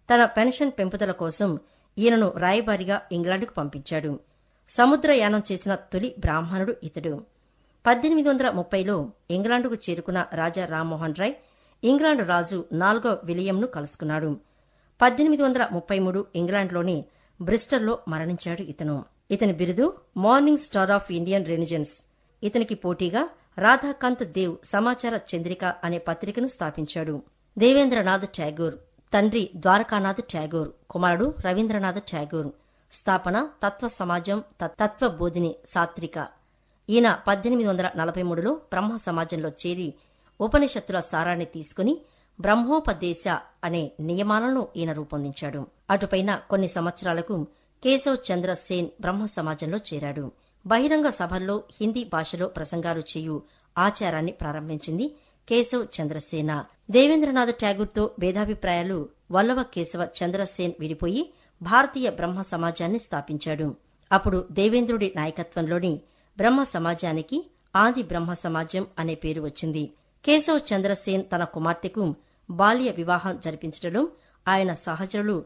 తన పెన్షన్ పెంపుదల కోసం ఈయనను రాయబారిగా ఇంగ్లాండ్కు పంపించాడు. సముద్రయానం చేసిన తొలి బ్రాహ్మణుడు ఇతడు. 1830లో ఇంగ్లాండుకు చేరుకున్న రాజా రామ్మోహన్ రాయ్ ఇంగ్లాండు రాజు 4వ విలియంను కలుసుకున్నాడు. 1833 ఇంగ్లాండ్లోని బ్రిస్టల్లో మరణించాడు ఇతను. ఇతని బిరుదు మార్నింగ్ స్టార్ ఆఫ్ ఇండియన్ రెనిజెన్స్. ఇతనికి పోటీగా రాధాకాంత్ దేవ్ సమాచార చంద్రిక అనే పత్రికను స్థాపించాడు. దేవేంద్రనాథ్ ఠాగూర్ తండ్రి ద్వారకానాథ్ ఠాగూర్, కుమారుడు రవీంద్రనాథ్ ఠాగూర్. స్థాపన తత్వ సమాజం, తత్వబోధిని సాత్రిక. ఈయన 1843లో బ్రహ్మ సమాజంలో చేరి ఉపనిషత్తుల సారాన్ని తీసుకుని బ్రహ్మోపదేశ అనే నియమాలను ఈయన రూపొందించాడు. అటుపైన కొన్ని సంవత్సరాలకు కేశవ్ చంద్ర సేన్ బ్రహ్మ సమాజంలో చేరాడు. బహిరంగ సభల్లో హిందీ భాషలో ప్రసంగాలు చేయు ఆచారాన్ని ప్రారంభించింది కేశవ్ చంద్రసేన. దేవేంద్రనాథ్ ఠాగూర్తో భేదాభిప్రాయాలు వల్లవ కేశవ చంద్రసేన్ విడిపోయి భారతీయ బ్రహ్మ సమాజాన్ని స్థాపించాడు. అప్పుడు దేవేంద్రుడి నాయకత్వంలోని బ్రహ్మ సమాజానికి ఆది బ్రహ్మ సమాజం అనే పేరు వచ్చింది. కేశవ్ చంద్రసేన్ తన కుమార్తెకు బాల్య వివాహం జరిపించడంలో ఆయన సహచరులు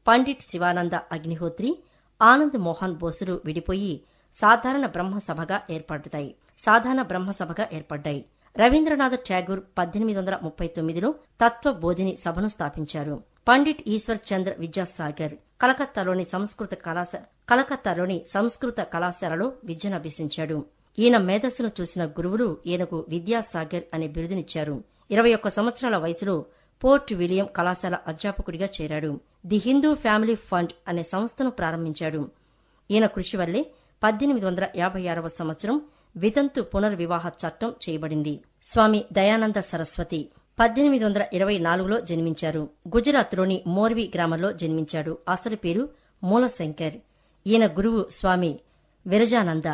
పండిట్ శివానంద అగ్నిహోత్రి, ఆనంద్ మోహన్ బోసులు విడిపోయి సాధారణ బ్రహ్మసభగా ఏర్పడ్డాయి. రవీంద్రనాథ్ ఠాగూర్ 1839లో తత్వబోధిని సభను స్థాపించారు. పండిట్ ఈశ్వర్ చంద్ర విద్యాసాగర్ కలకత్తాలోని సంస్కృత కళాశాలలో విద్యనభ్యసించాడు. ఈయన మేధస్సును చూసిన గురువులు ఈయనకు విద్యాసాగర్ అనే బిరుదునిచ్చారు. 21 సంవత్సరాల వయసులో పోర్ట్ విలియం కళాశాల అధ్యాపకుడిగా చేరాడు. ది హిందూ ఫ్యామిలీ ఫండ్ అనే సంస్థను ప్రారంభించాడు. ఈయన కృషి వల్లే 1856వ సంవత్సరం వితంతు పునర్వివాహ చట్టం చేయబడింది. స్వామి దయానంద సరస్వతి 1824లో జన్మించారు. గుజరాత్లోని మోర్వి గ్రామంలో జన్మించాడు. అసలు పేరు మూలశంకర్. ఈయన గురువు స్వామి విరజానంద.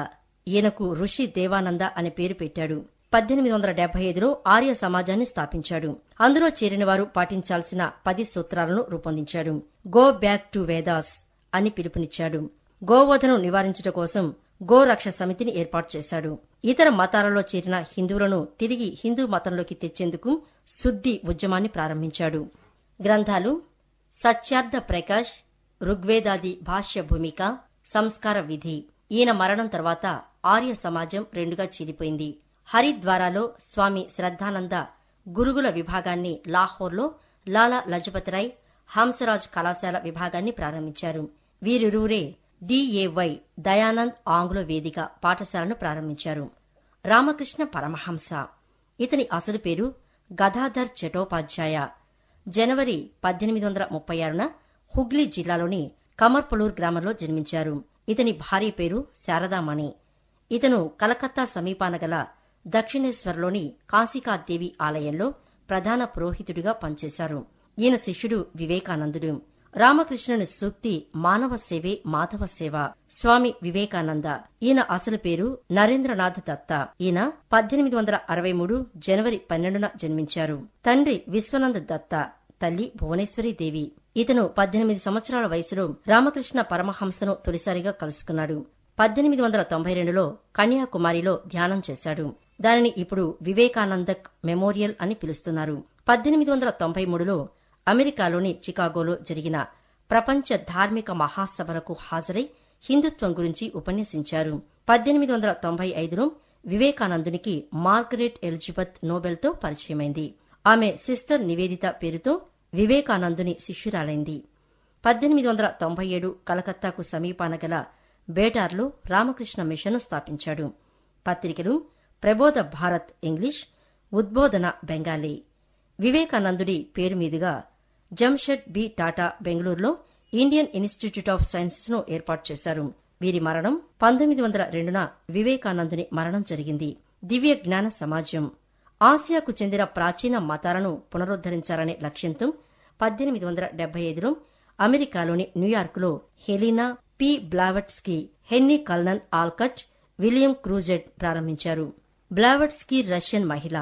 ఈయనకు ఋషి దేవానంద అనే పేరు పెట్టాడు. 1875లో ఆర్య సమాజాన్ని స్థాపించాడు. అందులో చేరిన వారు పాటించాల్సిన 10 సూత్రాలను రూపొందించాడు. గో బ్యాక్ టు వేదాస్ అని పిలుపునిచ్చాడు. గోవధను నివారించడం కోసం గోరక్ష సమితిని ఏర్పాటు చేశాడు. ఇతర మతాలలో చేరిన హిందువులను తిరిగి హిందూ మతంలోకి తెచ్చేందుకు శుద్ధి ఉద్యమాన్ని ప్రారంభించాడు. గ్రంథాలు: సత్యార్థ ప్రకాష్, ఋగ్వేదాది భాష్య భూమిక, సంస్కార విధి. ఈయన మరణం తర్వాత ఆర్య సమాజం 2గా చీలిపోయింది. హరిద్వారాలో స్వామి శ్రద్ధానంద గురుకుల విభాగాన్ని, లాహోర్లో లాలా లజపతిరాయ్ హంసరాజ్ కళాశాల విభాగాన్ని ప్రారంభించారు. వీరిరువురే DAY దయానంద్ ఆంగ్ల వేదిక పాఠశాలను ప్రారంభించారు. రామకృష్ణ పరమహంస. ఇతని అసలు పేరు గదాధర్ చటోపాధ్యాయ. జనవరి 1836న హుగ్లీ జిల్లాలోని కమర్పలూర్ గ్రామంలో జన్మించారు. ఇతని భార్య పేరు శారదామణి. ఇతను కలకత్తా సమీపాన గల దక్షిణేశ్వర్లోని కాశికాదేవి ఆలయంలో ప్రధాన పురోహితుడిగా పనిచేశారు. ఈయన శిష్యుడు వివేకానందుడు. రామకృష్ణుని సూక్తి మానవ సేవే మాధవ సేవ. స్వామి వివేకానంద. ఈయన అసలు పేరు నరేంద్రనాథ్ దత్త. ఈయన 1863 జనవరి 12న జన్మించారు. తండ్రి విశ్వనంద్ దత్త, తల్లి భువనేశ్వరీ దేవి. ఇతను 18 సంవత్సరాల వయసులో రామకృష్ణ పరమహంసను తొలిసారిగా కలుసుకున్నాడు. 1892లో కన్యాకుమారిలో ధ్యానం చేశాడు. దానిని ఇప్పుడు వివేకానందక్ మెమోరియల్ అని పిలుస్తున్నారు. 1893లో అమెరికాలోని చికాగోలో జరిగిన ప్రపంచ ధార్మిక మహాసభలకు హాజరై హిందుత్వం గురించి ఉపన్యసించారు. 1895లో వివేకానందునికి మార్గరెట్ ఎలిజబెత్ నోబెల్తో పరిచయమైంది. ఆమె సిస్టర్ నివేదిత పేరుతో వివేకానందుని శిష్యురాలైంది. 1897 కలకత్తాకు సమీపాన గల బేటార్లో రామకృష్ణ మిషన్ను స్థాపించాడు. పత్రికలు: ప్రబోధ భారత్ ఇంగ్లీష్, ఉద్బోధన బెంగాలీ. వివేకానందుడి పేరు మీదుగా జంషెడ్ బి టాటా బెంగళూరులో ఇండియన్ ఇన్స్టిట్యూట్ ఆఫ్ సైన్సెస్ ను ఏర్పాటు చేశారు. వీరి మరణం 1902న వివేకానందుని మరణం జరిగింది. దివ్య జ్ఞాన సమాజం ఆసియాకు చెందిన ప్రాచీన మతాలను పునరుద్దరించాలనే లక్ష్యంతో 1875లో అమెరికాలోని న్యూయార్కులో Helena P Blavatsky, Henry colonel Olcott, William Crookes ప్రారంభించారు. బ్లావట్స్కీ రష్యన్ మహిళ,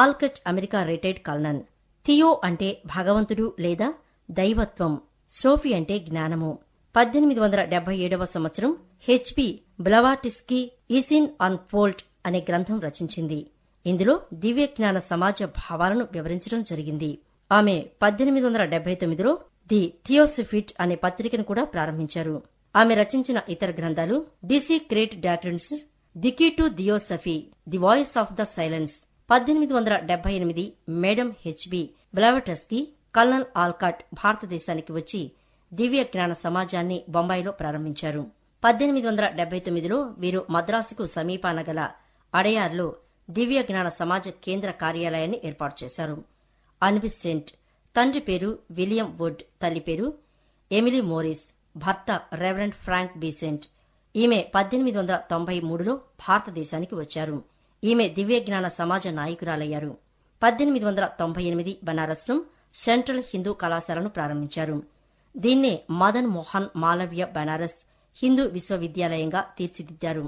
Olcott America retired colonel. Theo అంటే భగవంతుడు లేదా దైవత్వం, సోఫీ అంటే జ్ఞానము. 1877వ సంవత్సరం హెచ్పి బ్లవాటిస్కీ ఈసిన్ అన్ ఫోల్ట్ అనే గ్రంథం రచించింది. ఇందులో దివ్యజ్ఞాన సమాజ భావాలను వివరించడం జరిగింది. ఆమె 1879లో ది థియోసఫిట్ అనే పత్రికను కూడా ప్రారంభించారు. ఆమె రచించిన ఇతర గ్రంథాలు the secret doctrines, the key to theosophy, the voice of the silence. 1878 madam H B Blavatsky, colonel Olcott భారతదేశానికి వచ్చి దివ్య జ్ఞాన సమాజాన్ని బొంబాయిలో ప్రారంభించారు. 1879లో వీరు మద్రాసుకు సమీపాన గల అడయార్లో దివ్య జ్ఞాన సమాజ కేంద్ర కార్యాలయాన్ని ఏర్పాటు చేశారు. అన్విసెంట్, తండ్రి పేరు విలియం వుడ్, తల్లి పేరు ఎమిలీ మోరిస్, భర్త రెవరెండ్ ఫ్రాంక్ బీసెంట్. ఈమె 1893లో భారతదేశానికి వచ్చారు. ఈమె దివ్యజ్ఞాన సమాజ నాయకురాలయ్యారు. 1898 బనారస్లో సెంట్రల్ హిందూ కళాశాలను ప్రారంభించారు. దీన్నే మదన్ మోహన్ మాలవ్య బనారస్ హిందూ విశ్వవిద్యాలయంగా తీర్చిదిద్దారు.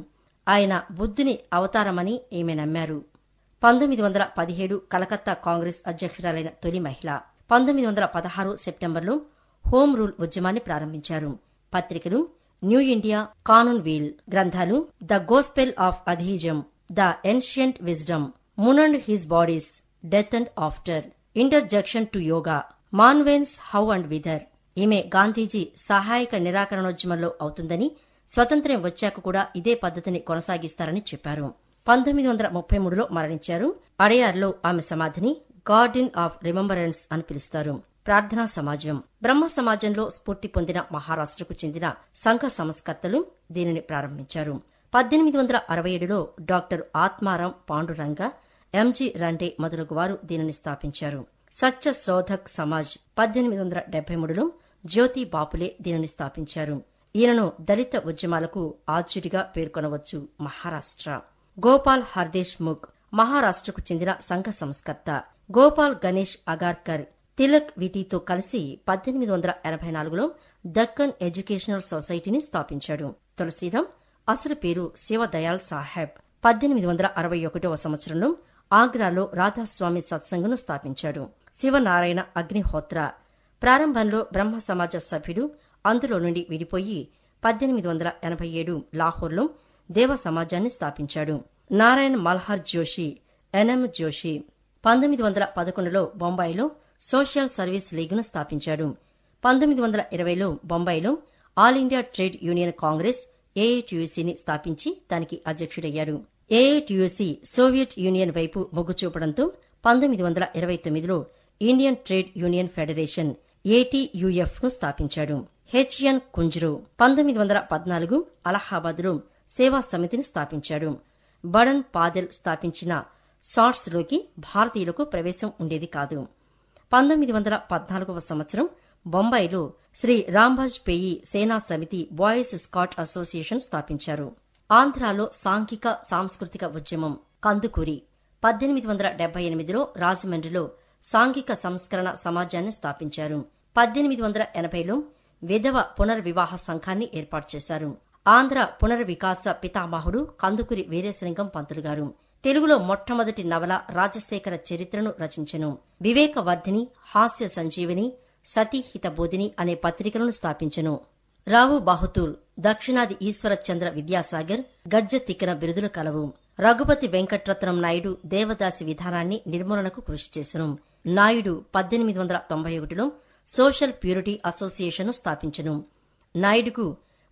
ఆయన బుద్ధుని అవతారమని ఈమె నమ్మారు. 1917 కలకత్తా కాంగ్రెస్ అధ్యక్షురాలైన తొలి మహిళ. 1916 సెప్టెంబర్లో హోం రూల్ ఉద్యమాన్ని ప్రారంభించారు. పత్రికలు న్యూ ఇండియా, కానూన్ వీల్. గ్రంథాలు the gospel of atheism, the ancient wisdom, man and his bodies, death and after, introduction to yoga, man whence how and whither. ఈమె గాంధీజీ సహాయక నిరాకరణోద్యమంలో అవుతుందని, స్వతంత్ర్యం వచ్చాక కూడా ఇదే పద్ధతిని కొనసాగిస్తారని చెప్పారు. 1933లో మరణించారు. అడయార్లో ఆమె సమాధిని గార్డెన్ ఆఫ్ రిమెంబరెన్స్ అని పిలుస్తారు. ప్రార్థనా సమాజం. బ్రహ్మ సమాజంలో స్ఫూర్తి పొందిన మహారాష్ట్రకు చెందిన సంఘ సంస్కర్తలు దీనిని ప్రారంభించారు. 1867లో డాక్టర్ ఆత్మారాం పాండురంగ, ఎంజి రండే మొదలగు వారు దీనిని స్థాపించారు. సత్య శోధక్ సమాజ్ 1873లో జ్యోతి బాపులే దీనిని స్థాపించారు. ఈయనను దళిత ఉద్యమాలకు ఆద్యుడిగా పేర్కొనవచ్చు. మహారాష్ట్ర. గోపాల్ హర్దేశ్ ముఖ్ మహారాష్ట్రకు చెందిన సంఘ సంస్కర్త. గోపాల్ గణేష్ అగార్కర్ తిలక్ విటితో కలిసి 1884లో దక్కన్ ఎడ్యుకేషనల్ సొసైటీని స్థాపించాడు. తులసీరాం అసలు పేరు శివదయాల్ సాహెబ్ 1861వ సంవత్సరంలో ఆగ్రాలో రాధాస్వామి సత్సంగ్ను స్థాపించాడు. శివనారాయణ అగ్నిహోత్ర ప్రారంభంలో బ్రహ్మ సమాజ సభ్యుడు, అందులో నుండి విడిపోయి 1887 లాహోర్లో దేవ సమాజాన్ని స్థాపించాడు. నారాయణ్ మల్హర్ జోషి, ఎన్ఎం జోషి 1911లో బొంబాయిలో సోషల్ సర్వీస్ లీగ్ను స్థాపించాడు. 1920లో బొంబాయిలో All India Trade Union Congress ఏఐటియుసిని స్థాపించి దానికి అధ్యక్షుడయ్యాడు. ఏఐటియుసి సోవియట్ యూనియన్ వైపు మొగ్గు చూపడంతో 1929లో Indian Trade Union Federation ATUF ను స్థాపించాడు. హెచ్ఎన్ కుంజ్రు 1914 అలహాబాద్లో సేవా సమితిని స్థాపించాడు. బడన్ పాదెల్ స్థాపించిన సాట్స్ లోకి భారతీయులకు ప్రవేశం ఉండేది కాదు. 1914వ సంవత్సరం బొంబాయిలో శ్రీ రాంబాజ్ పేయి సేనా సమితి బాయ్స్ స్కాట్ అసోసియేషన్ స్థాపించారు. ఆంధ్రాలో సాంఘిక సాంస్కృతిక ఉద్యమం కందుకూరి 1878లో రాజమండ్రిలో సాంఘిక సంస్కరణ సమాజాన్ని స్థాపించారు. 1880లో విధవ పునర్వివాహ సంఘాన్ని ఏర్పాటు చేశారు. ఆంధ్ర పునర్వికాస పితామహుడు కందుకూరి వీరేశలింగం పంతులు గారు తెలుగులో మొట్టమొదటి నవల రాజశేఖర చరిత్రను రచించెను. వివేకవర్ధిని, హాస్య సంజీవిని, సతీహితబోధిని అనే పత్రికలను స్థాపించెను. రావు బహదూర్, దక్షిణాది ఈశ్వరచంద్ర విద్యాసాగర్, గజ్జ తిక్కన బిరుదులు కలవు. రఘుపతి వెంకట్రత్నం నాయుడు దేవదాసి విధానాన్ని నిర్మూలనకు కృషి చేసెను. నాయుడు 1891లో సోషల్ ప్యూరిటీ అసోసియేషన్ను స్థాపించెను. నాయుడుకు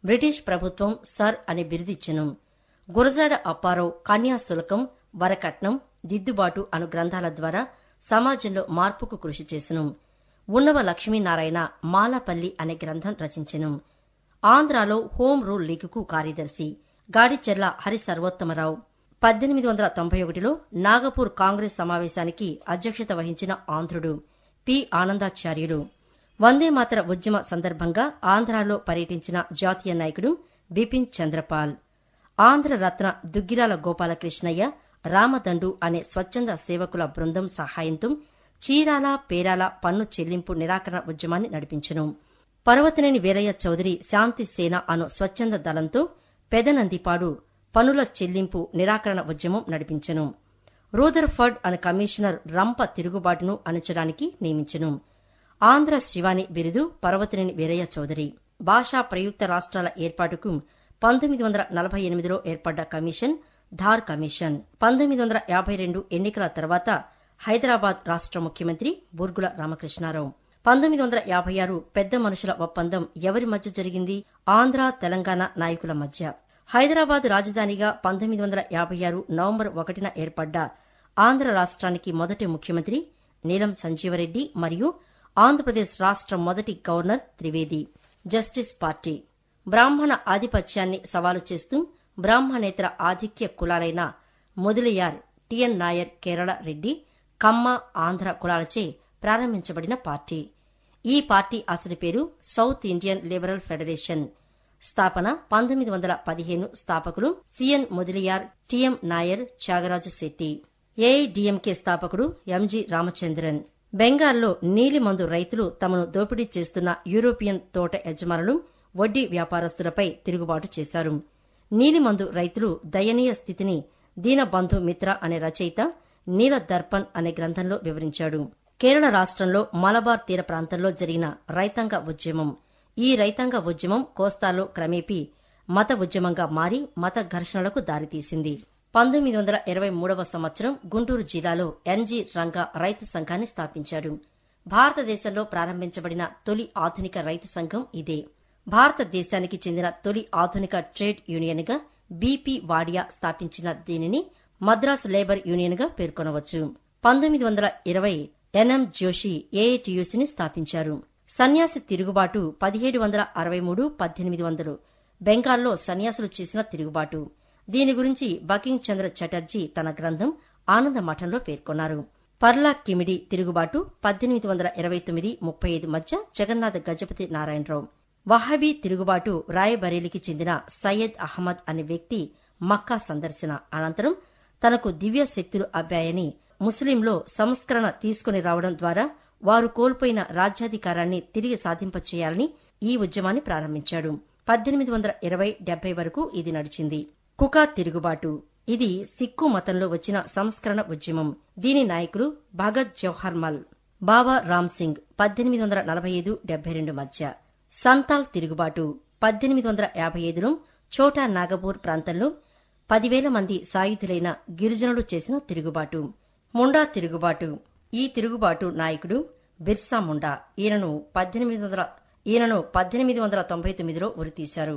బ్రిటిష్ ప్రభుత్వం సర్ అనే బిరుదిచ్చెను. గురజాడ అప్పారావు కన్యాశుల్కం, వరకట్నం, దిద్దుబాటు అను గ్రంథాల ద్వారా సమాజంలో మార్పుకు కృషి చేసెను. ఉన్నవ లక్ష్మీనారాయణ మాలపల్లి అనే గ్రంథం రచించెను. ఆంధ్రాలో హోం రూల్ లీగుకు కార్యదర్శి గాడిచెర్ల హరి సర్వోత్తమరావు 1891లో నాగపూర్ కాంగ్రెస్ సమావేశానికి అధ్యక్షత వహించిన ఆంధ్రుడు. పి ఆనందాచార్యులు వందేమాతర ఉద్యమ సందర్భంగా ఆంధ్రాలో పర్యటించిన జాతీయ నాయకుడు బిపిన్ చంద్రపాల్. ఆంధ్రరత్న దుగ్గిరాల గోపాలకృష్ణయ్య, రామదండు అనే స్వచ్ఛంద సేవకుల బృందం సహాయంతో చీరాల పేరాల పన్ను చెల్లింపు నిరాకరణ ఉద్యమాన్ని నడిపించెను. పర్వతనేని వీరయ్య చౌదరి శాంతి సేన అను స్వచ్ఛంద దళంతో పెదనందిపాడు పన్నుల చెల్లింపు నిరాకరణ ఉద్యమం నడిపించెను. రూదర్ఫర్డ్ అనే కమిషనర్ రంప తిరుగుబాటును అణచడానికి నియమించెను. ఆంధ్ర శివాని బిరుదు పర్వతినేని వీరయ్య చౌదరి. భాషా ప్రయుక్త రాష్ట్రాల ఏర్పాటుకు 1948లో ఏర్పడ్డ కమిషన్ ధార్ కమిషన్. 1952 ఎన్నికల తర్వాత హైదరాబాద్ రాష్ట్ర ముఖ్యమంత్రి బూర్గుల రామకృష్ణారావు. 1956 పెద్ద మనుషుల ఒప్పందం ఎవరి మధ్య జరిగింది? ఆంధ్ర తెలంగాణ నాయకుల మధ్య. హైదరాబాద్ రాజధానిగా 1956 నవంబర్ 1న ఏర్పడ్డ ఆంధ్ర రాష్ట్రానికి మొదటి ముఖ్యమంత్రి నీలం సంజీవరెడ్డి మరియు ఆంధ్రప్రదేశ్ రాష్ట్ర మొదటి గవర్నర్ త్రివేది. జస్టిస్ పార్టీ బ్రాహ్మణ ఆధిపత్యాన్ని సవాలు చేస్తూ బ్రాహ్మణేతర ఆధిక్య కులాలైన మొదలియార్, టిఎన్ నాయర్ కేరళ రెడ్డి, కమ్మ ఆంధ్ర కులాలచే ప్రారంభించబడిన పార్టీ. ఈ పార్టీ అసలు పేరు సౌత్ ఇండియన్ లిబరల్ ఫెడరేషన్. స్థాపన 1915. స్థాపకులు CN Mudaliar, TM Nair, Thyagaraju Shetty. AIADMK స్థాపకుడు ఎంజి రామచంద్రన్. బెంగాల్లో నీలిమందు రైతులు తమను దోపిడీ చేస్తున్న యూరోపియన్ తోట యజమానులు, వడ్డీ వ్యాపారస్తులపై తిరుగుబాటు చేశారు. నీలిమందు రైతులు దయనీయ స్థితిని దీనబంధు మిత్ర అనే రచయిత నీల దర్పణ్ అనే గ్రంథంలో వివరించాడు. కేరళ రాష్ట్రంలో మలబార్ తీర ప్రాంతంలో జరిగిన రైతాంగ ఉద్యమం. ఈ రైతాంగ ఉద్యమం కోస్తాలో క్రమేపీ మత ఉద్యమంగా మారి మత ఘర్షణలకు దారితీసింది. 1923వ సంవత్సరం గుంటూరు జిల్లాలో ఎన్జి రంగా రైతు సంఘాన్ని స్థాపించాడు. భారతదేశంలో ప్రారంభించబడిన తొలి ఆధునిక రైతు సంఘం ఇదే. భారతదేశానికి చెందిన తొలి ఆధునిక ట్రేడ్ యూనియన్గా బీపీ వాడియా స్థాపించిన దీనిని మద్రాస్ లేబర్ యూనియన్గా పేర్కొనవచ్చు. 1920 ఎన్ఎం జోషి ఏఐటియుసిని స్థాపించారు. సన్యాసి తిరుగుబాటు 1763-1800 బెంగాల్లో సన్యాసులు చేసిన తిరుగుబాటు. దీని గురించి బకింగ్ చంద్ర చటర్జీ తన గ్రంథం ఆనందమఠంలో పేర్కొన్నారు. పర్లా కిమిడి తిరుగుబాటు 1829-35 మధ్య జగన్నాథ గజపతి నారాయణరావు. వహాబీ తిరుగుబాటు రాయబరేలీకి చెందిన సయ్యద్ అహ్మద్ అనే వ్యక్తి మక్కా సందర్శన అనంతరం తనకు దివ్య శక్తులు అబ్బాయని ముస్లింలో సంస్కరణ తీసుకుని రావడం ద్వారా వారు కోల్పోయిన రాజ్యాధికారాన్ని తిరిగి సాధింపచేయాలని ఈ ఉద్యమాన్ని ప్రారంభించాడు. 1820-70 వరకు ఇది నడిచింది. కుకా తిరుగుబాటు ఇది సిక్కు మతంలో వచ్చిన సంస్కరణ ఉద్యమం. దీని నాయకులు భగత్ జవహర్ మల్, బాబా రామ్ సింగ్. 1845-72 మధ్య. సంతాల్ తిరుగుబాటు 1855లో ఛోటా నాగపూర్ ప్రాంతంలో 10,000 మంది సాయుధులైన గిరిజనులు చేసిన తిరుగుబాటు. ముండా తిరుగుబాటు ఈ తిరుగుబాటు నాయకుడు బిర్సా ముండా. ఈయనను 1899లో ఉరితీశారు.